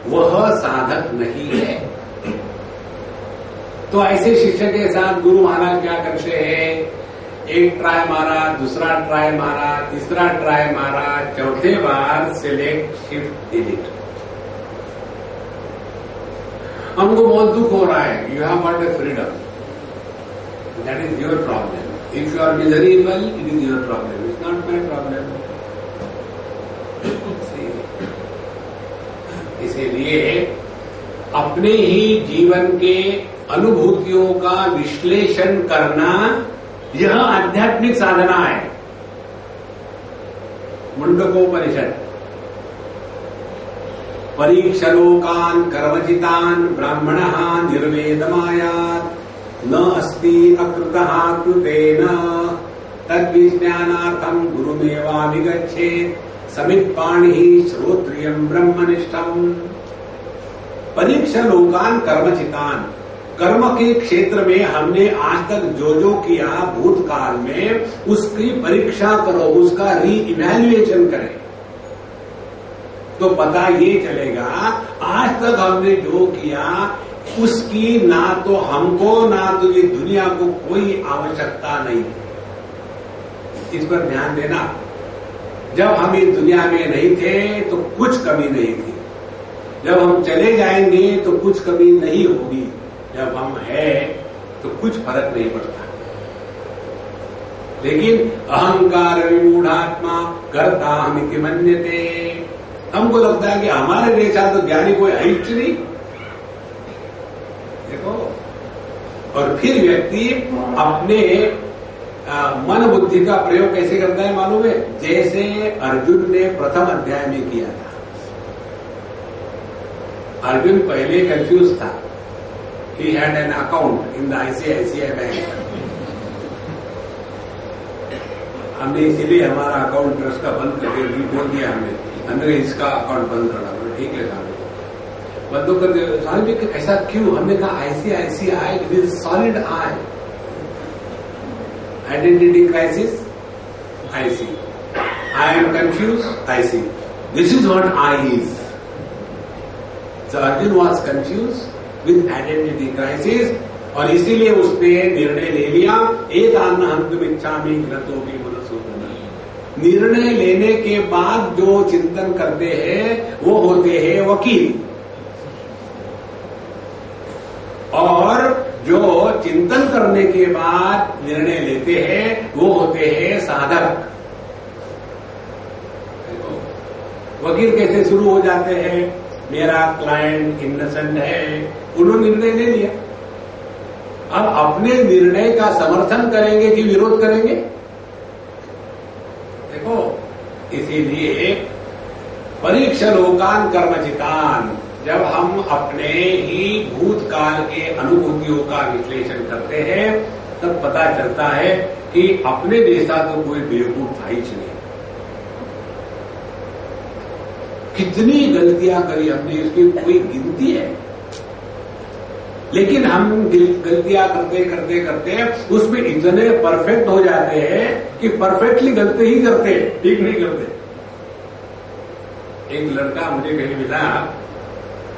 Speaker 1: वह साधक नहीं है। तो ऐसे शिष्य के साथ गुरु महाराज क्या करते हैं, एक ट्राई मारा, दूसरा ट्राई मारा, तीसरा ट्राई मारा, चौथे बार सिलेक्ट शिफ्ट डिलीट। हमको बहुत दुख हो रहा है, you have got a freedom, that is your problem. If you are miserable, it is your problem, it's not my problem. इसीलिए अपने ही जीवन के अनुभूतियों का विश्लेषण करना, यह आध्यात्मिक साधना है। मुंडकोपनिषद, परीक्षलोकान् कर्मचितान् ब्राह्मणः निर्वेदमायात् न अस्ति अकृतः कृतेन तद्विज्ञानार्थं गुरुमेवाभिगच्छेत् समित्पाणिः श्रोत्रियं ब्रह्मनिष्ठम्। परीक्षा लोकान कर्मचितान, कर्म के क्षेत्र में हमने आज तक जो जो किया भूतकाल में, उसकी परीक्षा करो, उसका री इवैल्यूएशन करें, तो पता ये चलेगा आज तक हमने जो किया उसकी ना तो हमको ना तो ये दुनिया को कोई आवश्यकता नहीं। इस पर ध्यान देना, जब हम इस दुनिया में नहीं थे तो कुछ कमी नहीं थी, जब हम चले जाएंगे तो कुछ कमी नहीं होगी, जब हम हैं तो कुछ फर्क नहीं पड़ता। लेकिन अहंकार विमूढ़ात्मा कर्ता हमिति मन्यते, हमको लगता है कि हमारे जैसा तो ज्ञानी कोई है ही नहीं। देखो, और फिर व्यक्ति अपने मन बुद्धि का प्रयोग कैसे करता है मालूम है? जैसे अर्जुन ने प्रथम अध्याय में किया था। अर्जुन पहले कंफ्यूज था, he had an account in the ICICI bank. हमने इसीलिए हमारा अकाउंट ट्रस्ट का बंद करके बोल दिया, हमने इसका अकाउंट बंद करना। ठीक है साहब, बंद कर दिया। साहब ऐसा क्यों? हमने कहा ICICI it is solid I. Identity crisis, I see. I am confused, I see. This is what I is. So Arjun was confused with identity crisis, और इसीलिए उसने निर्णय ले लिया, एक आत्मा हंतुम इच्छामि घृतोपि मनसूदन। निर्णय लेने के बाद जो चिंतन करते हैं वो होते हैं वकील, और जो चिंतन करने के बाद निर्णय लेते हैं वो होते हैं साधक। वकील कैसे शुरू हो जाते हैं? मेरा क्लाइंट इनोसेंट है, उन्होंने निर्णय ले लिया, अब अपने निर्णय का समर्थन करेंगे कि विरोध करेंगे? देखो, इसीलिए परीक्षा लोकान कर्मचितान, जब हम अपने ही भूतकाल के अनुभूतियों का विश्लेषण करते हैं तब पता चलता है कि अपने जैसा तो कोई बेवकूफ था ही नहीं। कितनी गलतियां करी हमने, इसकी कोई गिनती है। लेकिन हम गलतियां करते करते करते उसमें इतने परफेक्ट हो जाते हैं कि परफेक्टली गलती ही करते, ठीक नहीं करते। एक लड़का मुझे कहीं मिला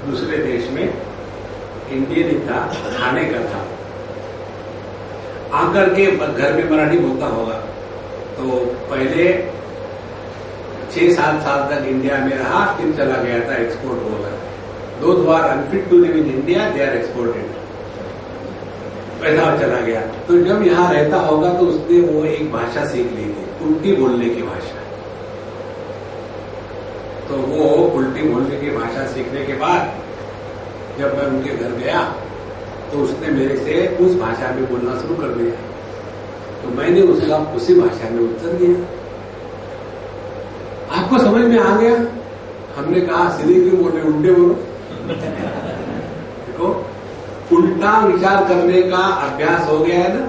Speaker 1: दूसरे देश में, इंडियन ही था, खाने का था, आकर के घर में मराठी बोलता होगा। तो पहले 6-7 साल तक इंडिया में रहा, फिर चला गया था, एक्सपोर्ट हो गया। Those who are unfit to live in India they are exported, पैसा चला गया। तो जब यहाँ रहता होगा तो उसने वो एक भाषा सीख ली थी, उल्टी बोलने की भाषा। तो वो उल्टी मोहल्ले की भाषा सीखने के बाद जब मैं उनके घर गया तो उसने मेरे से उस भाषा में बोलना शुरू कर दिया, तो मैंने उसका उसी भाषा में उत्तर दिया। आपको समझ में आ गया? हमने कहा सीधे क्यों बोल रहे, उल्टे बोलो। देखो, उल्टा विचार करने का अभ्यास हो गया है ना,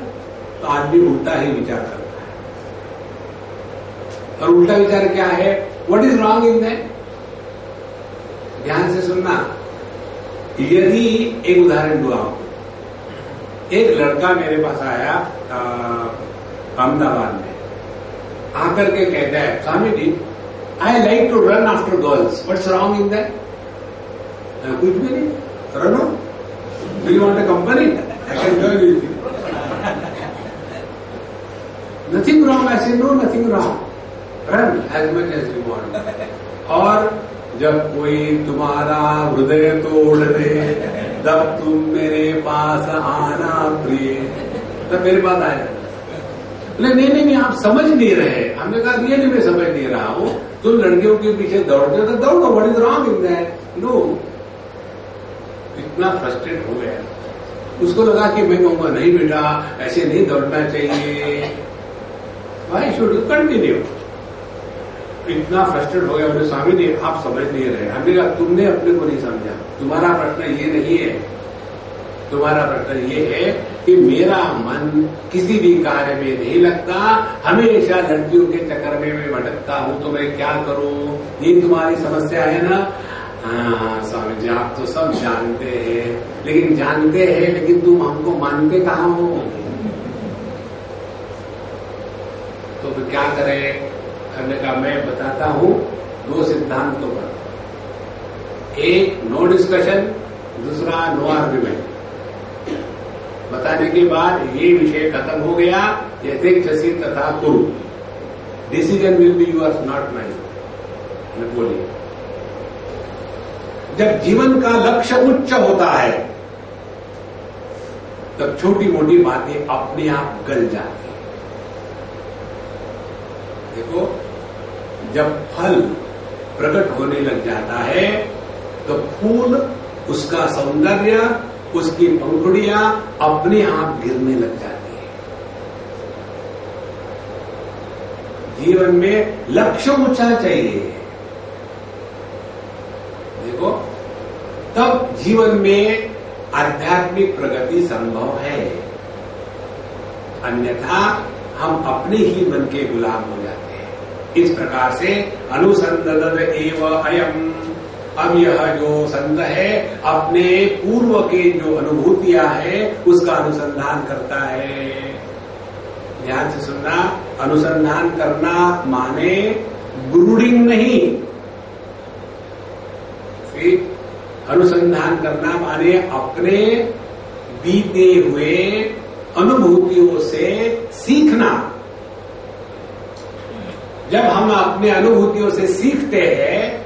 Speaker 1: तो आदमी उल्टा ही विचार करता है। और उल्टा विचार क्या है? What is wrong in that? ध्यान से सुनना। यदि एक उदाहरण दूं आपको, एक लड़का मेरे पास आया अहमदाबाद में, आकर के कहता है, Swami ji I like to run after girls, what's wrong in that? कुछ भी नहीं, रनो, do you want a company? I can join with you. Nothing wrong, I say no nothing wrong, run as much as you want. और जब कोई तुम्हारा हृदय तोड़ दे तब तुम मेरे पास आना प्रिय, तब मेरे पास आया। नहीं, आप समझ नहीं रहे। हमने कहा नहीं, मैं समझ नहीं रहा हूं, तुम लड़कियों के पीछे दौड़ते हो तो दौड़ो, what is wrong in that? No. इतना फ्रस्ट्रेट हो गया, उसको लगा कि मैं कहूंगा नहीं बेटा ऐसे नहीं दौड़ना चाहिए, व्हाई शुड यू कंटिन्यू। इतना फ्रस्ट्रेट हो गया, बोले स्वामी जी आप समझ नहीं रहे। हमने कहा तुमने अपने को नहीं समझा, तुम्हारा प्रश्न ये नहीं है, तुम्हारा प्रश्न ये है कि मेरा मन किसी भी कार्य में नहीं लगता, हमेशा लड़कियों के चक्कर में मैं भटकता हूं, तो मैं क्या करूं? ये तुम्हारी समस्या है ना? हाँ स्वामी जी आप तो सब जानते हैं, लेकिन तुम हमको मानते कहाँ हो? तो फिर क्या करें? हमने कहा मैं बताता हूं 2 सिद्धांतों पर, एक नो डिस्कशन, दूसरा नो आर्ग्यूमेंट। बताने के बाद ये विषय खत्म हो गया, यथेच्छसि तथा कुरु, decision will be yours not mine. बोलिए, जब जीवन का लक्ष्य उच्च होता है तब छोटी मोटी बातें अपने आप गल जाती हैं। देखो, जब फल प्रकट होने लग जाता है तो फूल, उसका सौंदर्य, उसकी पंखुड़ियां अपने आप गिरने लग जाती है। जीवन में लक्ष्य ऊंचा चाहिए। देखो, तब जीवन में आध्यात्मिक प्रगति संभव है, अन्यथा हम अपने ही मन के गुलाम हो जाते हैं। इस प्रकार से अनुसंधन एव अयम, अब यह जो संत है अपने पूर्व के जो अनुभूतियां है उसका अनुसंधान करता है। ध्यान से सुनना, अनुसंधान करना माने ब्रूडिंग नहीं, अनुसंधान करना माने अपने बीते हुए अनुभूतियों से सीखना। जब हम अपने अनुभूतियों से सीखते हैं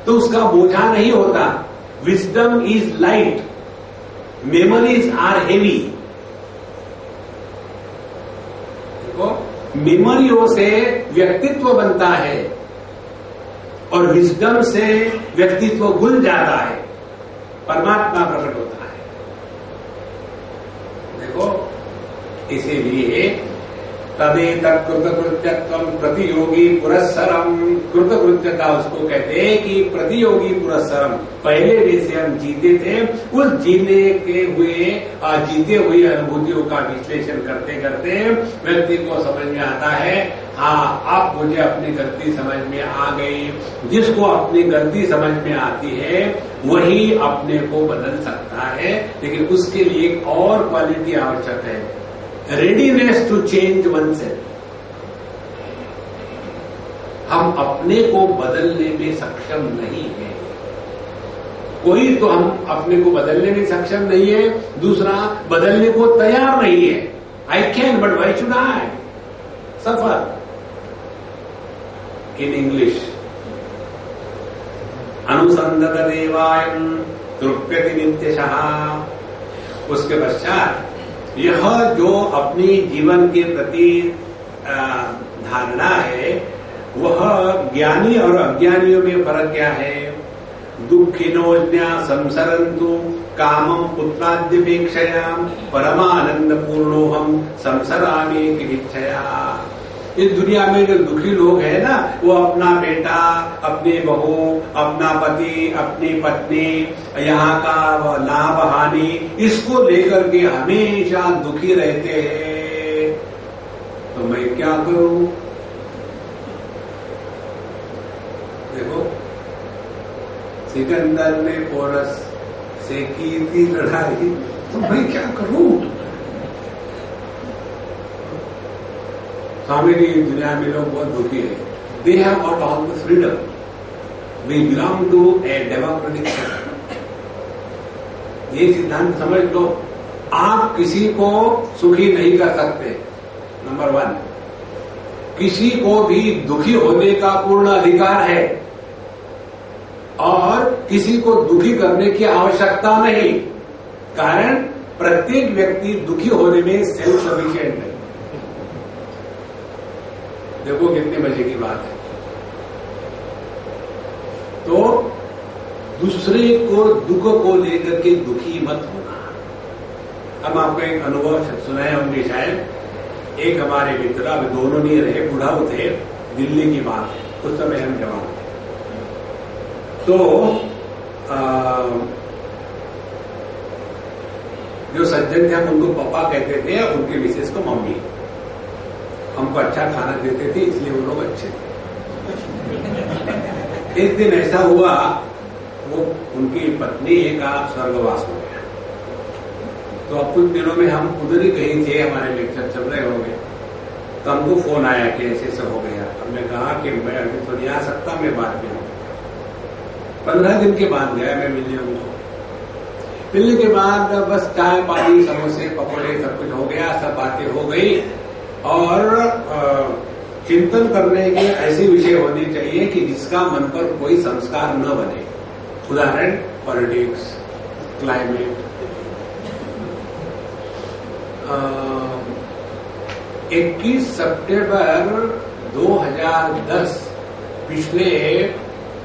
Speaker 1: तो उसका बोझा नहीं होता। Wisdom is light, memories are heavy. देखो, मेमोरियों से व्यक्तित्व बनता है और विजडम से व्यक्तित्व घुल जाता है, परमात्मा प्रकट होता है। देखो, इसीलिए तदेतत् कृतकृत्यत्वं प्रतियोगी पुरस्सरम, कृतकृत्यता उसको कहते हैं कि प्रतियोगी पुरस्सरम। पहले जैसे हम जीते थे, उस जीते हुए अनुभूतियों का विश्लेषण करते करते व्यक्ति को समझ में आता है, हाँ अब मुझे अपनी गलती समझ में आ गई। जिसको अपनी गलती समझ में आती है वही अपने को बदल सकता है, लेकिन उसके लिए एक और क्वालिटी आवश्यक है, रेडीनेस टू चेंज oneself। हम अपने को बदलने में सक्षम नहीं है। कोई तो हम अपने को बदलने में सक्षम नहीं है, दूसरा बदलने को तैयार नहीं है। I can but why should I suffer. In English, अनुसंधत देवायम तृप्यति नित्यशः। उसके पश्चात यह जो अपनी जीवन के प्रति धारणा है, वह ज्ञानी और अज्ञानियों में फर्क क्या है? दुःखिनोऽन्या संसरन्तु कामं पुत्राद्यपेक्षयाम् परमानंदपूर्णोहम संसरामि किमिच्छया। इस दुनिया में जो दुखी लोग हैं ना, वो अपना बेटा, अपनी बहू, अपना पति, अपनी पत्नी, यहाँ का लाभ हानि, इसको लेकर के हमेशा दुखी रहते हैं। तो मैं क्या करूं? देखो, सिकंदर ने पोरस से की थी लड़ाई, तो मैं क्या करूं? स्वामी जी, दुनिया में लोग बहुत दुखी है। They have got all the freedom. We belong to a democratic system. ये सिद्धांत समझ लो। आप किसी को सुखी नहीं कर सकते, नंबर 1। किसी को भी दुखी होने का पूर्ण अधिकार है और किसी को दुखी करने की आवश्यकता नहीं। कारण प्रत्येक व्यक्ति दुखी होने में सेल्फ सफिशिएंट है। देखो कितने मजे की बात है। तो दूसरे को दुख को लेकर के दुखी मत होना। हम आपको एक अनुभव सुनाए होंगे शायद। एक हमारे मित्र, अब दोनों नहीं रहे, बुढ़ाऊ थे, दिल्ली की बात है, उस समय हम जवान थे। तो जो सज्जन थे, हम उनको पापा कहते थे, उनके मिसेस को मम्मी। हमको अच्छा खाना देते थे, इसलिए वो लोग अच्छे थे। एक दिन ऐसा हुआ, वो उनकी पत्नी का स्वर्गवास हो गया। तो अब कुछ दिनों में हम उधर ही कहीं थे, हमारे लेक्चर चल रहे होंगे, तो हमको फोन आया कि ऐसे हो गया। हमने कहा कि मैं अभी तो नहीं आ सकता, मैं बाद में आऊंगा। 15 दिन के बाद गया मैं मिलने उनको। मिलने के बाद बस चाय पानी, समोसे, पकौड़े, सब कुछ हो गया, सब बातें हो गई। और चिंतन करने के ऐसे विषय होने चाहिए कि जिसका मन पर कोई संस्कार न बने। उदाहरण, पॉलिटिक्स, क्लाइमेट। 21 सितंबर 2010, पिछले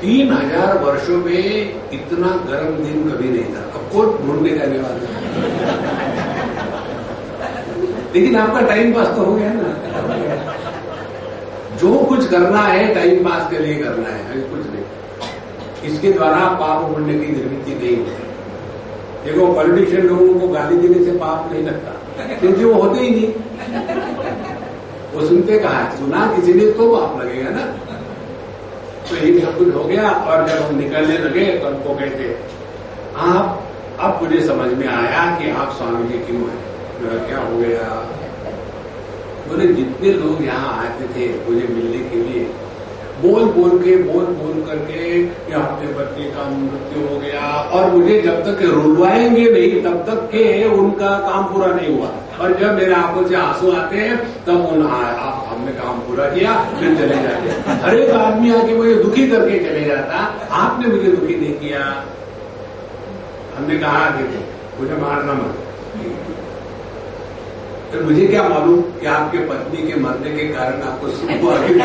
Speaker 1: 3000 वर्षों में इतना गर्म दिन कभी नहीं था। अब कौन ढूंढने जाने वाला है? लेकिन आपका टाइम पास तो हो गया ना। जो कुछ करना है टाइम पास के लिए करना है, अभी कुछ नहीं। इसके द्वारा पाप होने की निर्मिति नहीं होती। देखो, पॉलिटिशियन लोगों को गाली देने से पाप नहीं लगता, क्योंकि वो होते ही नहीं। वो सुनते कहा, सुना किसी ने तो पाप लगेगा ना। तो ये सब कुछ हो गया। और जब हम निकलने लगे तो हमको कहते, आप, अब मुझे समझ में आया कि आप स्वामी जी क्यों हैं। क्या हो गया? बोले, जितने लोग यहाँ आते थे मुझे मिलने के लिए, बोल बोल करके कि आपके बच्चे का मृत्यु हो गया, और मुझे जब तक रुलवाएंगे नहीं तब तक के उनका काम पूरा नहीं हुआ। और जब मेरे आंखों से आंसू आते हैं तब हमने काम पूरा किया, फिर चले जाते। हर एक आदमी आके मुझे दुखी करके चले जाता, आपने मुझे दुखी नहीं किया। हमने कहा कि मुझे मारना मत। तो मुझे क्या मालूम कि आपके पत्नी के मरने के कारण आपको सुख हुआ कि दुख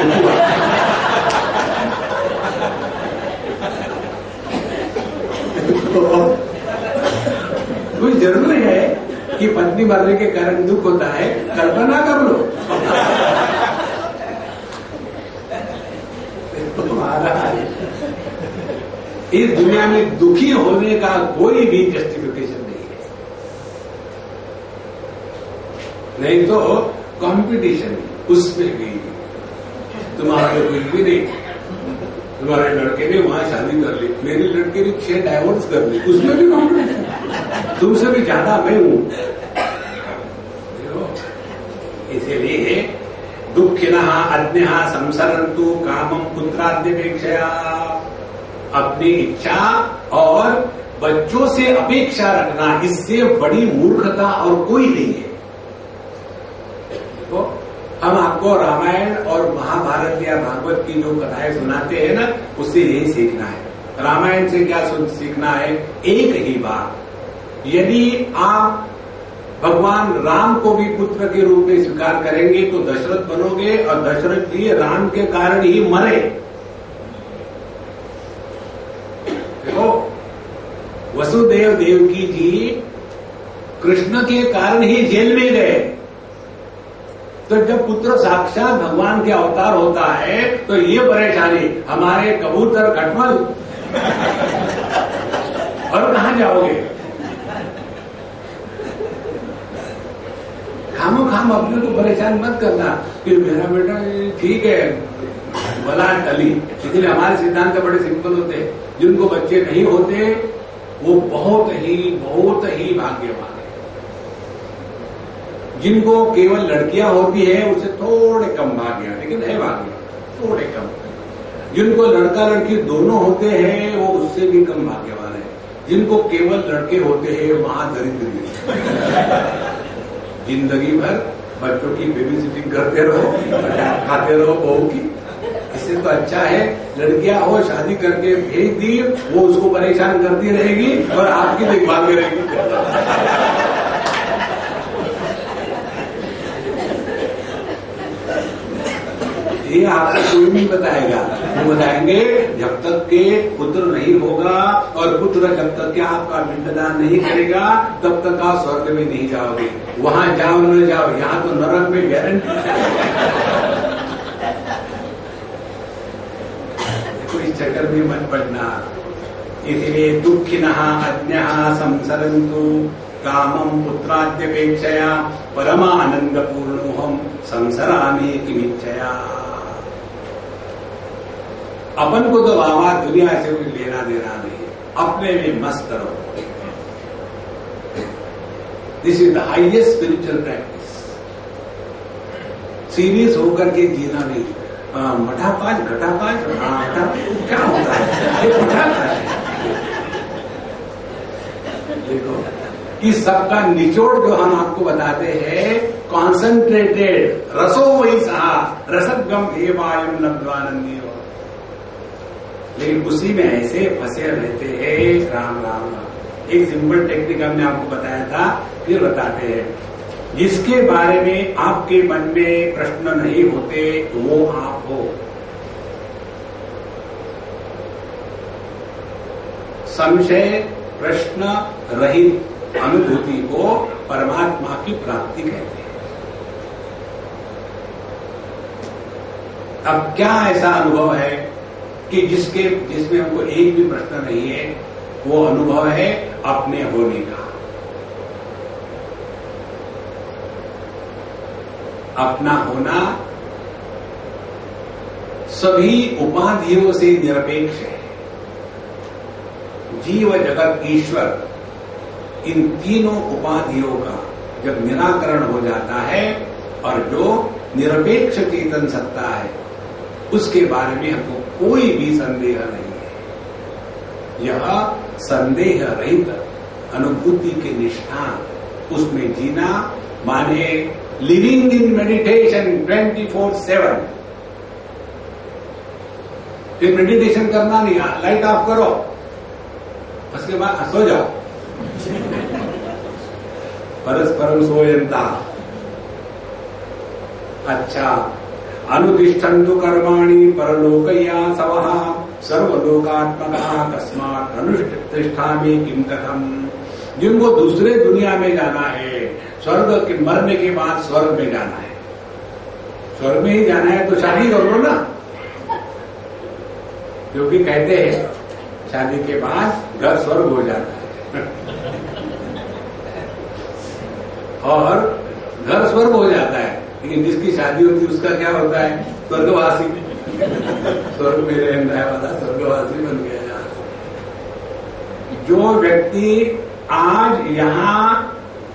Speaker 1: हुआ। कोई जरूरी है कि पत्नी मरने के कारण दुख होता है? कल्पना कर लो। इस दुनिया में दुखी होने का कोई भी जस्टिफिकेशन नहीं तो कंपटीशन, उसमें भी तुम्हारे कोई भी नहीं। तुम्हारे लड़के ने वहां शादी कर ली, मेरी लड़के ने 6 डाइवोर्स कर ली, उसमें भी कंपटीशन। तुमसे भी ज्यादा मैं हूं। इसीलिए दुःखिनः अज्ञः संसरन्तु कामं पुत्राद्यपेक्षया। अपनी इच्छा और बच्चों से अपेक्षा रखना, इससे बड़ी मूर्खता और कोई नहीं है। तो हम आपको रामायण और महाभारत या भागवत की जो कथाएं सुनाते हैं ना, उससे यही सीखना है। रामायण से क्या सीखना है? एक ही बात, यदि आप भगवान राम को भी पुत्र के रूप में स्वीकार करेंगे तो दशरथ बनोगे, और दशरथ जी राम के कारण ही मरे। देखो, वसुदेव देवकी जी कृष्ण के कारण ही जेल में गए। तो जब पुत्र साक्षात भगवान के अवतार होता है तो ये परेशानी, हमारे कबूतर खटमल और कहां जाओगे? खामो खाम अपने को परेशान मत करना कि मेरा बेटा ठीक है भला टली। इसलिए हमारे सिद्धांत बड़े सिंपल होते हैं। जिनको बच्चे नहीं होते वो बहुत ही भाग्यवान है। जिनको केवल लड़कियां होती है उससे थोड़े कम भाग्य, लेकिन है भाग्य थोड़े कम। जिनको लड़का लड़की दोनों होते हैं वो उससे भी कम भाग्यवान है। जिनको केवल लड़के होते हैं वहां दरिद्र जिंदगी भर बच्चों की बेबी सिटिंग करते रहो, खाते रहो बहू की। इससे तो अच्छा है लड़कियां हो शादी करके भेज दी, वो उसको परेशान करती रहेगी और आपकी देखभाल करेगी। ये आपको कोई नहीं बताएगा। वो बताएंगे जब तक के पुत्र नहीं होगा और पुत्र जब तक के आपका पिंडदान नहीं करेगा तब तक आप स्वर्ग में नहीं जाओगे। वहां जाओ न जाओ, यहाँ तो नरक में गारंटी। इस चक्कर में मत पड़ना। इसलिए दुखिनः अज्ञः संसरन्तु कामं पुत्राद्यपेक्षया परमानंदपूर्णोहम संसरामि किमिच्छया। अपन को तो बाबा दुनिया से कोई लेना देना नहीं, अपने में मस्त रहो। This is the highest spiritual practice. Serious होकर के जीना नहीं। मठाकाश घटाकाश क्या होता है? ये मठाकाश है। देखो कि सबका निचोड़ जो हम आपको बताते हैं कॉन्सेंट्रेटेड रसो वही सहा रसगम एवायम लब्ध्वानंदी। लेकिन उसी में ऐसे फंसे रहते हैं। राम राम राम। एक सिंपल टेक्निक हमने आपको बताया था, फिर बताते हैं। जिसके बारे में आपके मन में प्रश्न नहीं होते वो आप हो। संशय प्रश्न रहित अनुभूति को परमात्मा की प्राप्ति कहते हैं। अब क्या ऐसा अनुभव है कि जिसमें हमको एक भी प्रश्न नहीं है? वो अनुभव है अपने होने का। अपना होना सभी उपाधियों से निरपेक्ष है। जीव जगत ईश्वर इन तीनों उपाधियों का जब निराकरण हो जाता है और जो निरपेक्ष चेतन सत्ता है उसके बारे में हमको कोई भी संदेह नहीं है। यह संदेह रहित अनुभूति के निष्ठा, उसमें जीना माने लिविंग इन मेडिटेशन 24/7। फिर मेडिटेशन करना नहीं, लाइट ऑफ करो, उसके बाद सो जाओ। परस्परम सोयंता। अच्छा, अनुतिष्ठन्तु कर्माणि परलोकया सवः सर्वलोकात्मकः तस्मात् अनुतिष्ठामि किं कथम्। जिनको दूसरे दुनिया में जाना है, स्वर्ग के मरने के बाद स्वर्ग में जाना है, स्वर्ग में ही जाना है तो शादी कर लो ना। क्योंकि कहते हैं शादी के बाद घर स्वर्ग हो जाता है और घर स्वर्ग हो जाता है। लेकिन जिसकी शादी होती है उसका क्या होता है? स्वर्गवासी। स्वर्ग में रहना है वाला स्वर्गवासी बन गया। जो व्यक्ति आज यहाँ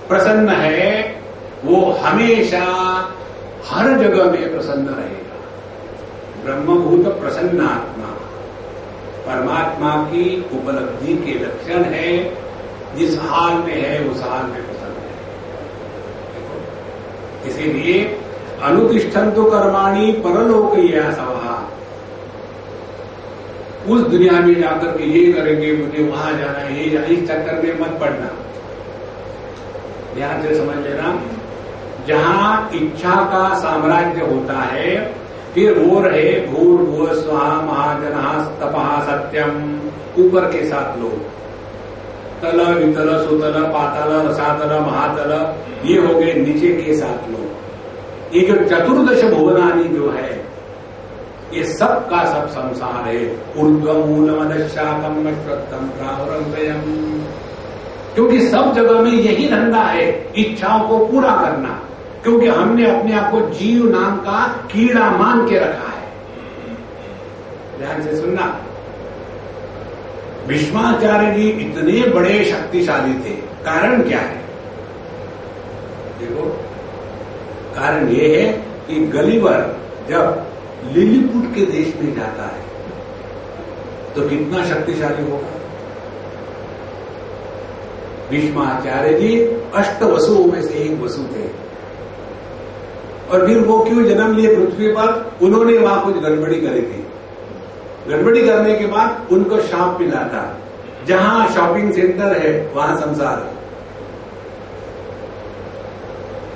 Speaker 1: प्रसन्न है वो हमेशा हर जगह में प्रसन्न रहेगा। ब्रह्मभूत प्रसन्न आत्मा परमात्मा की उपलब्धि के लक्षण है। जिस हाल में है उस हाल में प्रसन्न है। इसीलिए अनुतिष्ठन्तु कर्माणि परलोकया सवः। उस दुनिया में जाकर के ये करेंगे, मुझे वहां जाना है, ये इस चक्कर में मत पड़ना। ध्यान से समझ लेना, जहां इच्छा का साम्राज्य होता है फिर वो रहे भूर्भुवः स्वः महाजनः तपः सत्यम, ऊपर के 7 लोग। तल, वितल, सुतल, पातल, रसातल, महातल, ये हो गए नीचे के 7 लोग। ये जो 14 भुवनानी जो है, ये सब का सब संसार है। ऊर्ध्वमूलमदशाकम श्रद्धम प्रावरंभयम, क्योंकि सब जगह में यही धंधा है, इच्छाओं को पूरा करना। क्योंकि हमने अपने आप को जीव नाम का कीड़ा मान के रखा है। ध्यान से सुनना, भीष्माचार्य जी इतने बड़े शक्तिशाली थे, कारण क्या है? देखो, कारण यह है कि गलिवर जब लिलीपुट के देश में जाता है तो कितना शक्तिशाली होगा। भीष्माचार्य जी 8 वसुओं में से एक वसु थे, और फिर वो क्यों जन्म लिए पृथ्वी पर? उन्होंने वहां कुछ गड़बड़ी करी थी। गड़बड़ी करने के बाद उनको शाप मिला था, जहां शॉपिंग सेंटर है वहां संसार है,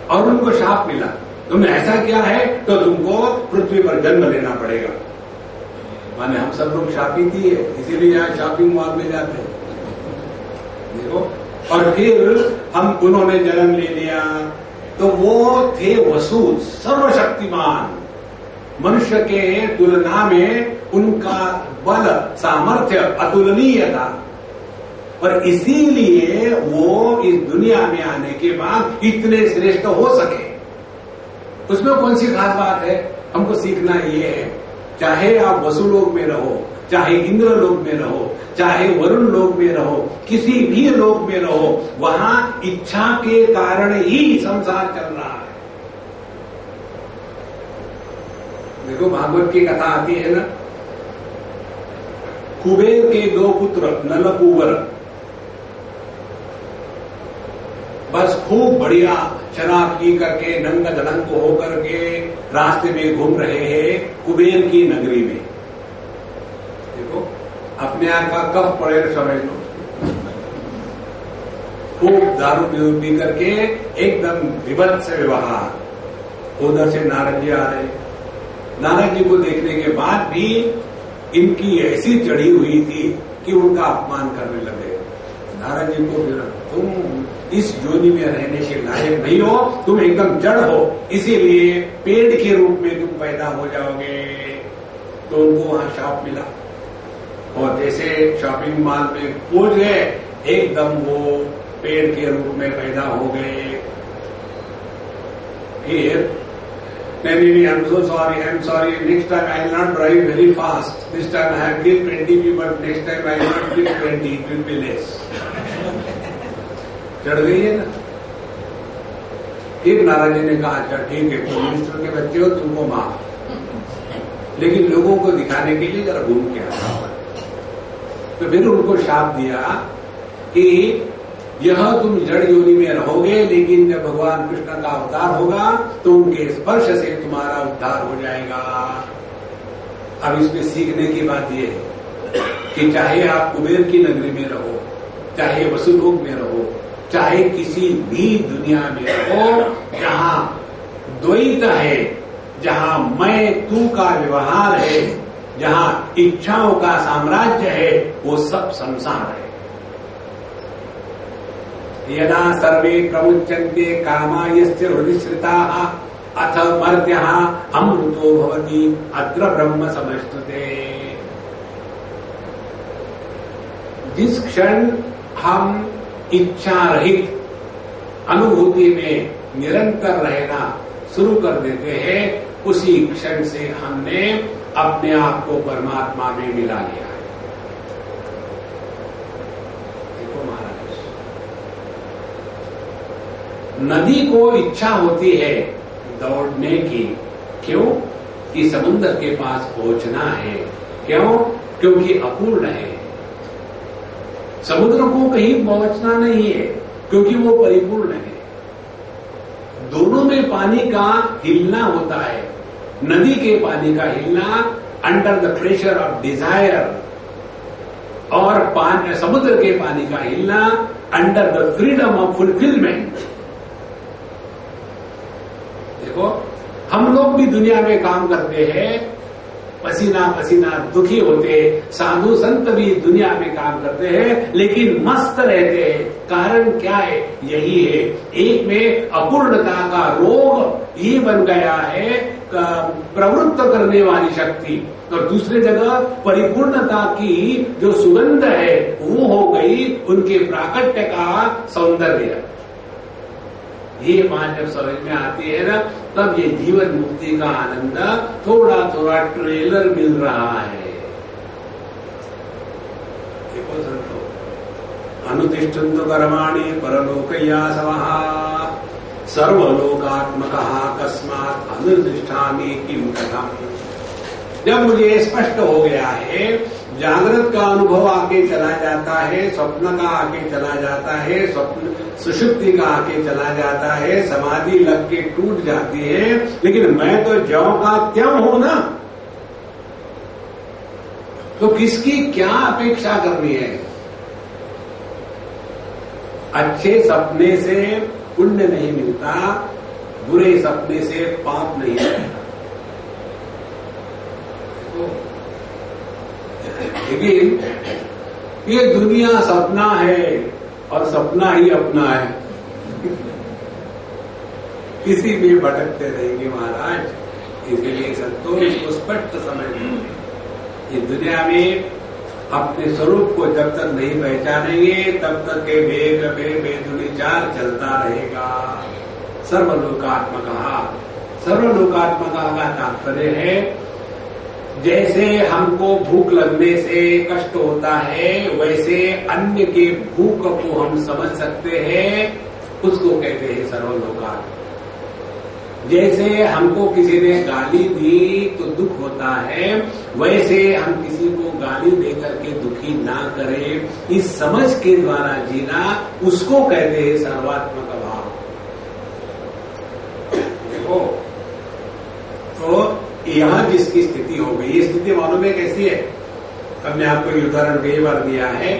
Speaker 1: और उनको शाप मिला, तुमने ऐसा किया है तो तुमको पृथ्वी पर जन्म लेना पड़ेगा। माने हम सब लोग शापित ही है, इसीलिए यहां शॉपिंग मॉल में जाते हैं। देखो, और फिर उन्होंने जन्म ले लिया, तो वो थे वसु, सर्वशक्तिमान। मनुष्य के तुलना में उनका बल सामर्थ्य अतुलनीय था, और इसीलिए वो इस दुनिया में आने के बाद इतने श्रेष्ठ हो सके। उसमें कौन सी खास बात है? हमको सीखना ये है, चाहे आप वसुलोक में रहो, चाहे इंद्र लोक में रहो, चाहे वरुण लोक में रहो, किसी भी लोक में रहो, वहां इच्छा के कारण ही संसार चल रहा है। देखो, भागवत की कथा आती है ना, कुबेर के 2 पुत्र नलकुबर, बस खूब बढ़िया शराब पी करके नंग धड़ंग होकर के रास्ते में घूम रहे हैं कुबेर की नगरी में। देखो, अपने आप का कफ पड़े समझ लो, खूब दारू पी करके एकदम विभत्स व्यवहार। उधर से नारद जी आ रहे, नारद जी को देखने के बाद भी इनकी ऐसी चढ़ी हुई थी कि उनका अपमान करने लगे। नारद जी को, तुम इस जोनी में रहने के लायक नहीं हो, तुम एकदम जड़ हो, इसीलिए पेड़ के रूप में तुम पैदा हो जाओगे। तो उनको वहां शाप मिला, और जैसे शॉपिंग मॉल में पहुंच गए, एकदम वो पेड़ के रूप में पैदा हो गए। फिर नहीं, I'm so sorry, next time I will not drive very fast, this time I have killed 20 people, next time I will not kill 20, it will be less. चढ़ गई है ना। एक नाराज जी ने कहा, अच्छा ठीक है, तुम मिनिस्टर के बच्चे हो, तुमको माफ, लेकिन लोगों को दिखाने के लिए जरा घूम के आओ। तो फिर उनको शाप दिया कि यह तुम जड़ योनि में रहोगे, लेकिन जब भगवान कृष्ण का अवतार होगा तो उनके स्पर्श से तुम्हारा उद्धार हो जाएगा। अब इसमें सीखने की बात यह है कि चाहे आप कुबेर की नगरी में रहो, चाहे वसुलोक में रहो, चाहे किसी भी दुनिया में रहो, जहां द्वैत है, जहां मैं तू का व्यवहार है, जहां इच्छाओं का साम्राज्य है, वो सब संसार है। यदा सर्वे प्रमुच्यन्ते कामा यस्य हृदि श्रिताः अथ मर्त्यः अमृतो भवति अत्र ब्रह्म समश्नुते। जिस क्षण हम इच्छा रहित अनुभूति में निरंतर रहना शुरू कर देते हैं, उसी क्षण से हमने अपने आप को परमात्मा में मिला लिया है। देखो महाराज, नदी को इच्छा होती है दौड़ने की, क्यों? कि समुद्र के पास पहुंचना है। क्यों? क्योंकि अपूर्ण है। समुद्र को कहीं पहुंचना नहीं है, क्योंकि वो परिपूर्ण है। दोनों में पानी का हिलना होता है। नदी के पानी का हिलना under the pressure of desire, और समुद्र के पानी का हिलना under the freedom of fulfilment. देखो, हम लोग भी दुनिया में काम करते हैं, पसीना पसीना दुखी होते, साधु संत भी दुनिया में काम करते हैं लेकिन मस्त रहते हैं। कारण क्या है? यही है, एक में अपूर्णता का रोग ये बन गया है, प्रवृत्त करने वाली शक्ति, और दूसरे जगह परिपूर्णता की जो सुगंध है वो हो गई उनके प्राकट्य का सौंदर्य। ये बात जब समझ में आती है ना, तब ये जीवन मुक्ति का आनंद थोड़ा थोड़ा ट्रेलर मिल रहा है। देखो संतो, अनुतिष्ठन्तु कर्माणि परलोकयासवः सर्वलोकात्मकः कस्मात् अनुतिष्ठामि किं कथम्। जब मुझे स्पष्ट हो गया है, जागृत का अनुभव आके चला जाता है, स्वप्न का आके चला जाता है, स्वप्न सुषुप्ति का आके चला जाता है, समाधि लग के टूट जाती है, लेकिन मैं तो ज्यों का त्यों हूं ना, तो किसकी क्या अपेक्षा करनी है? अच्छे सपने से पुण्य नहीं मिलता, बुरे सपने से पाप नहीं मिलता। लेकिन ये दुनिया सपना है और सपना ही अपना है, किसी में भटकते रहेंगे महाराज। इसीलिए संतों इसको स्पष्ट समझ लो, ये दुनिया में अपने स्वरूप को जब तक नहीं पहचानेंगे तब तक के बेदुनी चाल चलता रहेगा। सर्वलोकात्मक का तात्पर्य है, जैसे हमको भूख लगने से कष्ट होता है वैसे अन्य के भूख को हम समझ सकते हैं, उसको कहते हैं सर्वलोकात्मक। जैसे हमको किसी ने गाली दी तो दुख होता है, वैसे हम किसी को गाली देकर के दुखी ना करें, इस समझ के द्वारा जीना, उसको कहते हैं सर्वात्मक भाव। देखो तो यहां जिसकी स्थिति हो गई, ये स्थिति मालूम है कैसी है? अब मैं आपको ये उदाहरण कई बार दिया है।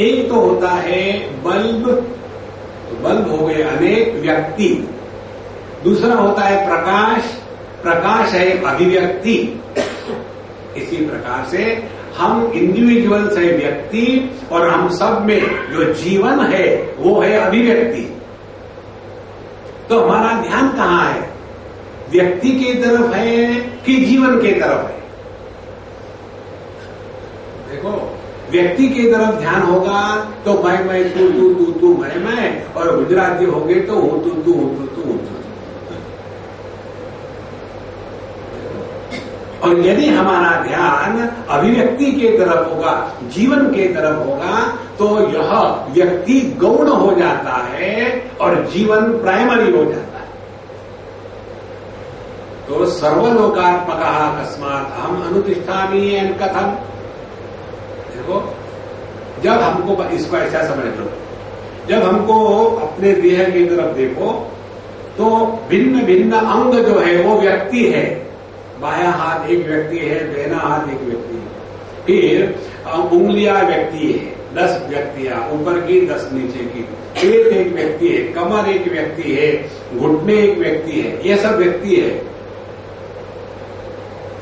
Speaker 1: एक तो होता है बल्ब, तो बल्ब हो गए अनेक व्यक्ति। दूसरा होता है प्रकाश, प्रकाश है अभिव्यक्ति। इसी प्रकार से हम इंडिविजुअल्स है व्यक्ति, और हम सब में जो जीवन है वो है अभिव्यक्ति। तो हमारा ध्यान कहाँ है? व्यक्ति की तरफ है कि जीवन की तरफ है? देखो, व्यक्ति की तरफ ध्यान होगा तो मैं तू मैं, और गुजराती हो गए तो हूं तू। और यदि हमारा ध्यान अभिव्यक्ति के तरफ होगा, जीवन के तरफ होगा, तो यह व्यक्ति गौण हो जाता है और जीवन प्राइमरी हो जाता है। तो सर्वलोकात्मक अकस्मात् हम अनुतिष्ठामि कथम। देखो, जब हमको इसको ऐसा समझ लो, जब हमको अपने देह की तरफ देखो तो भिन्न भिन्न अंग जो है वो व्यक्ति है। बायां हाथ एक व्यक्ति है, दाहिना हाथ एक व्यक्ति है, फिर उंगलियां व्यक्ति है, 10 व्यक्तियां, ऊपर की 10 नीचे की, पेट एक व्यक्ति है, कमर एक व्यक्ति है, घुटने एक व्यक्ति है, ये सब व्यक्ति है।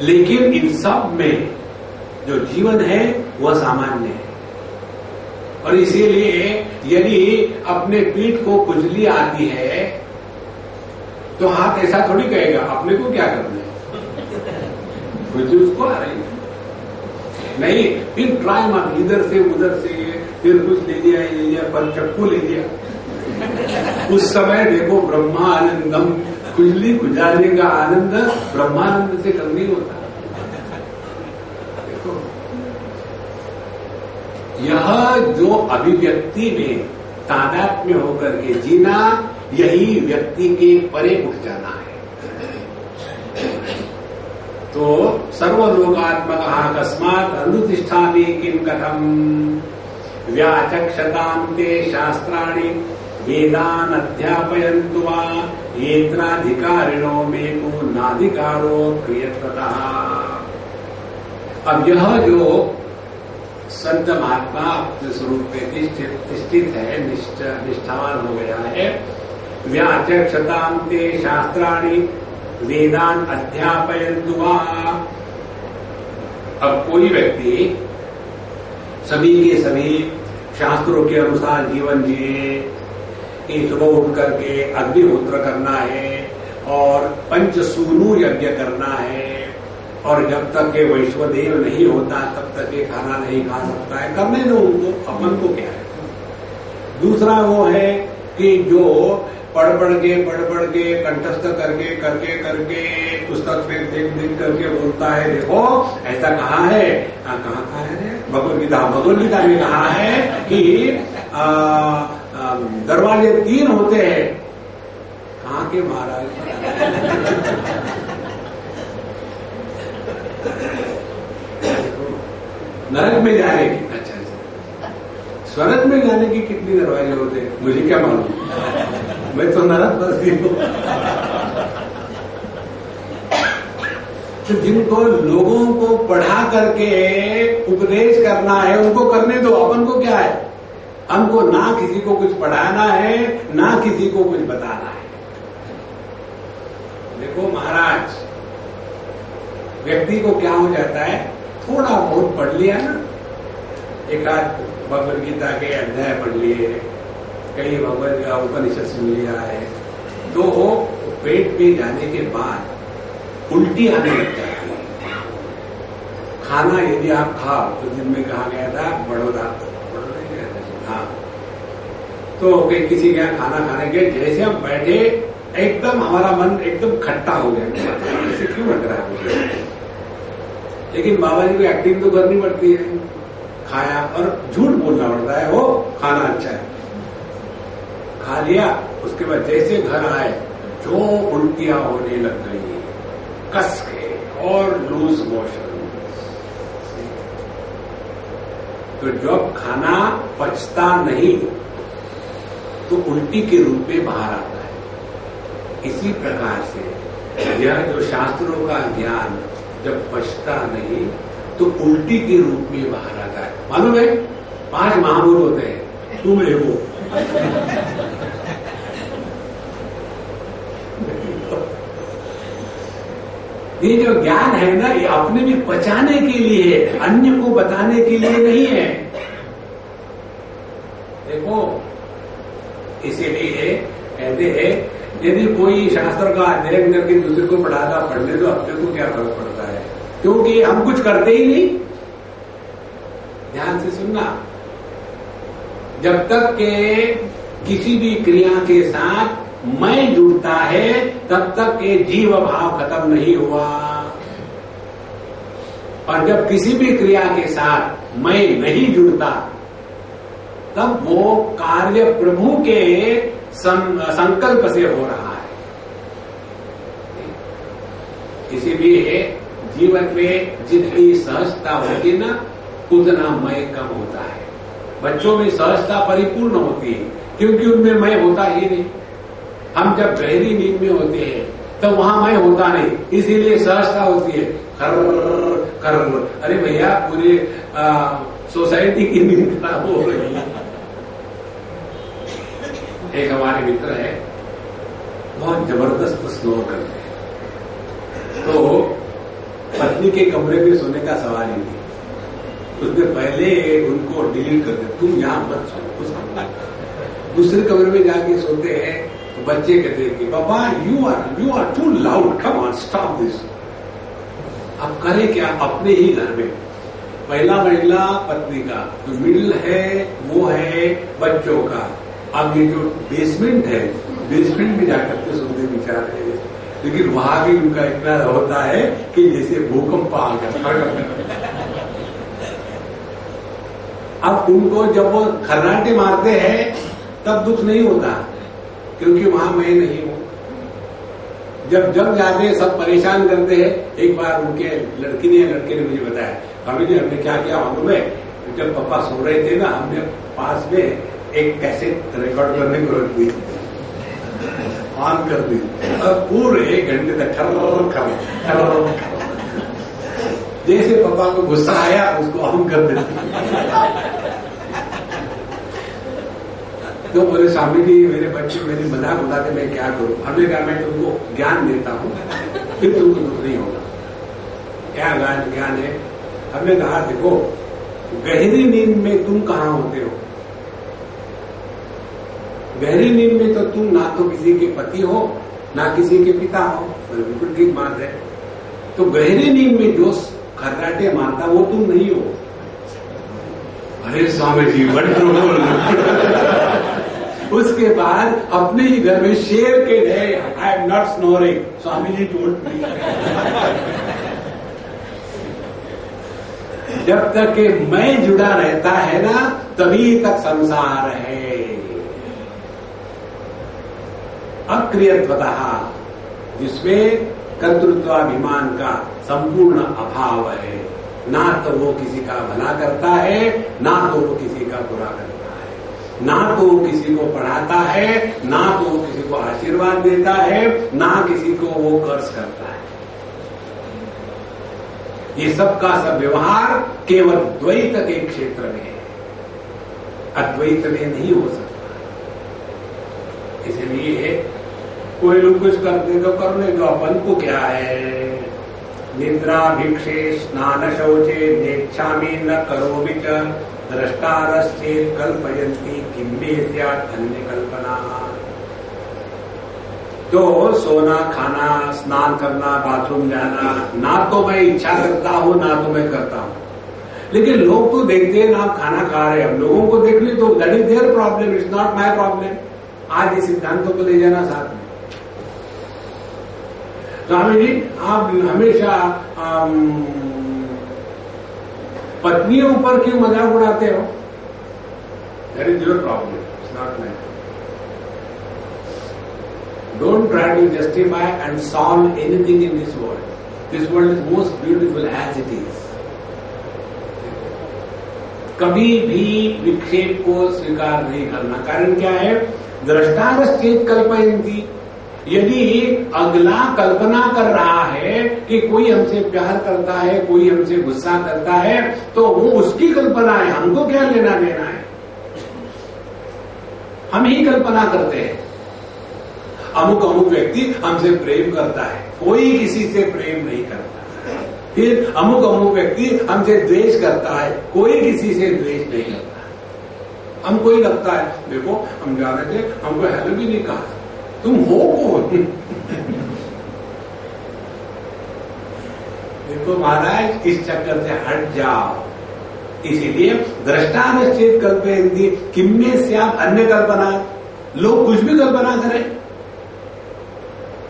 Speaker 1: लेकिन इन सब में जो जीवन है वह सामान्य है। और इसीलिए यदि अपने पीठ को खुजली आती है तो हाथ ऐसा थोड़ी कहेगा अपने को क्या करना है, खुजली उसको आ रही है। नहीं, फिर ट्राई मार, इधर से उधर से, फिर कुछ ले लिया पर चक्कू ले लिया। उस समय देखो ब्रह्मानंदम, खुजली गुजारने का आनंद ब्रह्मानंद से कम नहीं होता। देखो, यह जो अभिव्यक्ति में तादात्म्य होकर के जीना, यही व्यक्ति के परे उठ जाना है। तो सर्वलोकात्मक अकस्मात् अनुतिष्ठामि किं कथम। व्याचक्षतां ते शास्त्राणि वेदान अध्यापयन्तु वा येत्राधिकारिणो मे तु नाधिकारो क्रियतः। अब यह जो संत महात्मा अपने स्वरूप में निष्ठित है, निष्ठावान हो गया है, व्याचक्षतां ते शास्त्राणि वेदान अध्यापयन्तु वा, अब कोई व्यक्ति सभी के सभी शास्त्रों के अनुसार जीवन जिए कि सुबह उठ करके अग्निहोत्र करना है और पंचसूनु यज्ञ करना है और जब तक के वैश्वदेव नहीं होता तब तक ये खाना नहीं खा सकता है, करने दो उनको, अपन को क्या है। दूसरा वो है कि जो पढ़ पढ़ के कंठस्थ करके पुस्तक पे देख करके बोलता है, देखो ऐसा कहा है, कहा है भगवद गीता में कहा है कि दरवाजे 3 होते हैं। कहाँ के महाराज? नरक में जाने की, अच्छा स्वर्ग में जाने की कितनी दरवाजे होते हैं मुझे क्या मालूम, मैं तो नरक बसी हूं। तो जिनको लोगों को पढ़ा करके उपदेश करना है उनको करने दो, अपन को क्या है, हमको ना किसी को कुछ पढ़ाना है ना किसी को कुछ बताना है। देखो महाराज, व्यक्ति को क्या हो जाता है, थोड़ा बहुत पढ़ लिया ना, एक आध भगवद गीता के अध्याय पढ़ लिए, कई भगवद उपनिषद सुन लिया है, तो पेट में जाने के बाद उल्टी आने लग जाती है। खाना यदि आप खाओ तो दिन में कहा गया था बड़ौदा गया था, हाँ, तो किसी के यहाँ खाना खाने के जैसे हम बैठे एकदम हमारा मन एकदम खट्टा हो गया, ऐसे क्यों लग रहा है। लेकिन बाबा जी को एक्टिंग तो करनी पड़ती है, खाया और झूठ बोलना पड़ता है, वो खाना अच्छा है, खा लिया, उसके बाद जैसे घर आए जो उल्टियां होने लग गई कस के और लूज मोशन। तो जब खाना पचता नहीं तो उल्टी के रूप में बाहर आता है। इसी प्रकार से यह जो शास्त्रों का ज्ञान जब पचता नहीं तो उल्टी के रूप में बाहर आता है। मालूम है 5 महाभूत होते हैं, तुम है वो। ये जो ज्ञान है ना, ये अपने भी पचाने के लिए, अन्य को बताने के लिए नहीं है। देखो इसीलिए कहते हैं यदि कोई शास्त्र का अध्ययन करके दूसरे को पढ़ाता पढ़ने तो अपने को क्या फर्क पड़ता है, क्योंकि हम कुछ करते ही नहीं। ध्यान से सुनना, जब तक के किसी भी क्रिया के साथ मैं जुड़ता है तब तक ये जीव भाव खत्म नहीं हुआ, और जब किसी भी क्रिया के साथ मैं नहीं जुड़ता तब वो कार्य प्रभु के संकल्प से हो रहा है। इसीलिए जीवन में जितनी सहजता होगी ना उतना मय कम होता है। बच्चों में सहजता परिपूर्ण होती है क्योंकि उनमें मय होता ही नहीं। हम जब गहरी नींद में होते हैं तो वहां मय होता नहीं, इसीलिए सहजता होती है। खर्र खर्र, अरे भैया पूरे सोसाइटी की नींद खराब हो रही है। एक हमारे मित्र है, बहुत जबरदस्त स्नोर करते हैं, तो पत्नी के कमरे में सोने का सवाल ही नहीं। उसने पहले उनको डिलीट कर दिया, तुम यहां मत सो। दूसरे कमरे में जाके सोते हैं तो बच्चे कहते हैं कि पापा you are too loud, come on stop this. अब करें क्या, अपने ही घर में पहला महिला पत्नी का, जो मिडिल है वो है बच्चों का। अब ये जो बेसमेंट है, बेसमेंट में जाकर के सोते विचार है, लेकिन वहां भी उनका इतना होता है कि जैसे भूकंप आ गया। अब उनको जब वो खर्राटे मारते हैं तब दुख नहीं होता क्योंकि वहां मैं नहीं हूं। जब जाते हैं सब परेशान करते हैं। एक बार उनके लड़के ने मुझे बताया, भाभी जी हमने क्या किया मालूम है, जब पापा सो रहे थे ना, हमने पास में एक कैसेट रिकॉर्ड करने को रख दी, ऑन कर दी, और पूरे 1 घंटे तक खर्र जैसे पापा को गुस्सा आया उसको ऑन कर देते। तो बोले स्वामी जी मेरे बच्चे मेरी मजाक उड़ाते, मैं क्या करूं। हमने कहा मैं तुमको ज्ञान देता हूं, फिर तुमको दुख नहीं होगा। क्या ज्ञान है, हमने कहा देखो गहरी नींद में तुम कहां होते हो? गहरी नींद में तो तुम ना तो किसी के पति हो ना किसी के पिता हो। बिल्कुल ठीक बात है। तो गहरी नींद में जो खर्राटे मारता वो तुम नहीं हो। अरे स्वामी जी बड़े उसके बाद अपने ही घर में शेर के रहे, I am not snoring, Swami ji told me. जब तक कि मैं जुड़ा रहता है ना तभी तक संसार है। अक्रियत्वतः जिसमें कर्तृत्वाभिमान का संपूर्ण अभाव है, ना तो वो किसी का भला करता है ना तो वो किसी का बुरा करता है, ना तो वो किसी को पढ़ाता है ना तो वो किसी को आशीर्वाद देता है, ना किसी को वो कर्ज करता है। ये सब का सब व्यवहार केवल द्वैत के क्षेत्र में है, अद्वैत में नहीं हो सकता। इसलिए कोई लोग कुछ करते तो करने दो, अपन को क्या है। निद्रा भिक्षे स्नान शौचे नेच्छामि न करोमि च द्रष्टारश्चेत् कल्पयन्ति किं मे स्यात् अन्य कल्पना। तो सोना खाना स्नान करना बाथरूम जाना ना तो मैं इच्छा करता हूं ना तो मैं करता हूं, लेकिन लोग तो देखते हैं ना खाना खा रहे हैं, हम लोगों को देख ली तो that is their problem, it's not my problem. आज इस सिद्धांतों को ले जाना साथ में। स्वामी जी आप हमेशा पत्नियों पर क्यों मजाक उड़ाते हो? That is your problem, it's not my. Don't try to justify and solve anything in this world. This world is most beautiful as it is. कभी भी विक्षेप को स्वीकार नहीं करना। कारण क्या है? द्रष्टारश्चेत् कल्पयन्ति। यदि अगला कल्पना कर रहा है कि कोई हमसे प्यार करता है, कोई हमसे गुस्सा करता है, तो वो उसकी कल्पना है, हमको क्या लेना देना है? हम ही कल्पना करते हैं। अमुक अमुक व्यक्ति हमसे प्रेम करता है, कोई किसी से प्रेम नहीं करता। फिर अमुक अमुक व्यक्ति हमसे द्वेष करता है, कोई किसी से द्वेष नहीं करता। हमको ही लगता है देखो हम जा रहे थे, हमको हेलो भी नहीं कहा, तुम हो कौन? देखो महाराज इस चक्कर से हट जाओ। इसीलिए द्रष्टारश्चेत् कल्पयन्ति किं मे स्यात् अन्य कल्पना। लोग कुछ भी कल्पना करें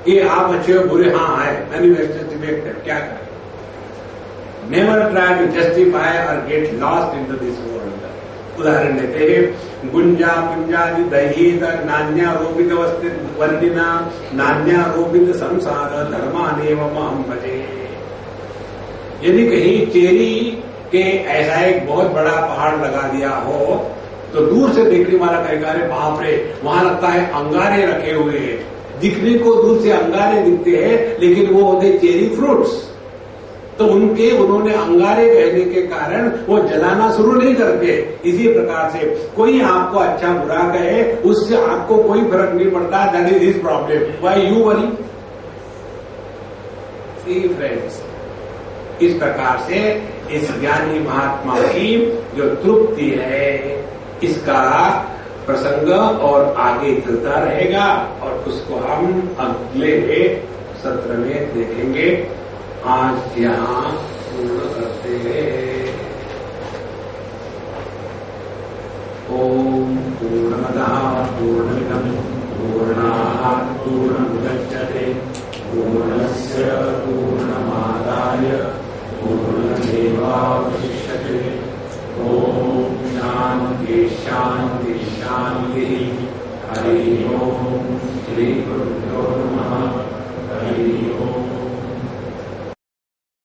Speaker 1: कि आप अच्छे हो बुरे, हाँ है मैनिफेस्टेड, क्या करें? नेवर ट्राई टू जस्टिफाई और get lost into this world. उदाहरण देते हैं गुंजा पुंजादि दह्येत नान्यारोपित वर्णिना नान्यारोपित संसार धर्मानेव महं भजे। यदि कहीं चेरी के ऐसा एक बहुत बड़ा पहाड़ लगा दिया हो तो दूर से देखने वाला कहेगा अरे बाप रे, वहां लगता है अंगारे रखे हुए हैं। दिखने को दूर से अंगारे दिखते हैं लेकिन वो होते चेरी फ्रूट्स। तो उन्होंने अंगारे कहने के कारण वो जलाना शुरू नहीं करते। इसी प्रकार से कोई आपको अच्छा बुरा कहे उससे आपको कोई फर्क नहीं पड़ता। That is his problem, why you worry? See friends, इस प्रकार से इस ज्ञानी महात्मा की जो तृप्ति है इसका प्रसंग और आगे चलता रहेगा और उसको हम अगले सत्र में देखेंगे। आज यहाँ पूर्ण करते हैं। ओम पूर्णमदः पूर्णमिदं पूर्णात् पूर्णमुदच्यते पूर्णस्य पूर्णमादाय पूर्णमेवावशिष्यते। ओम शांति शांति शांति। हरि ओम। श्री गुरुभ्यो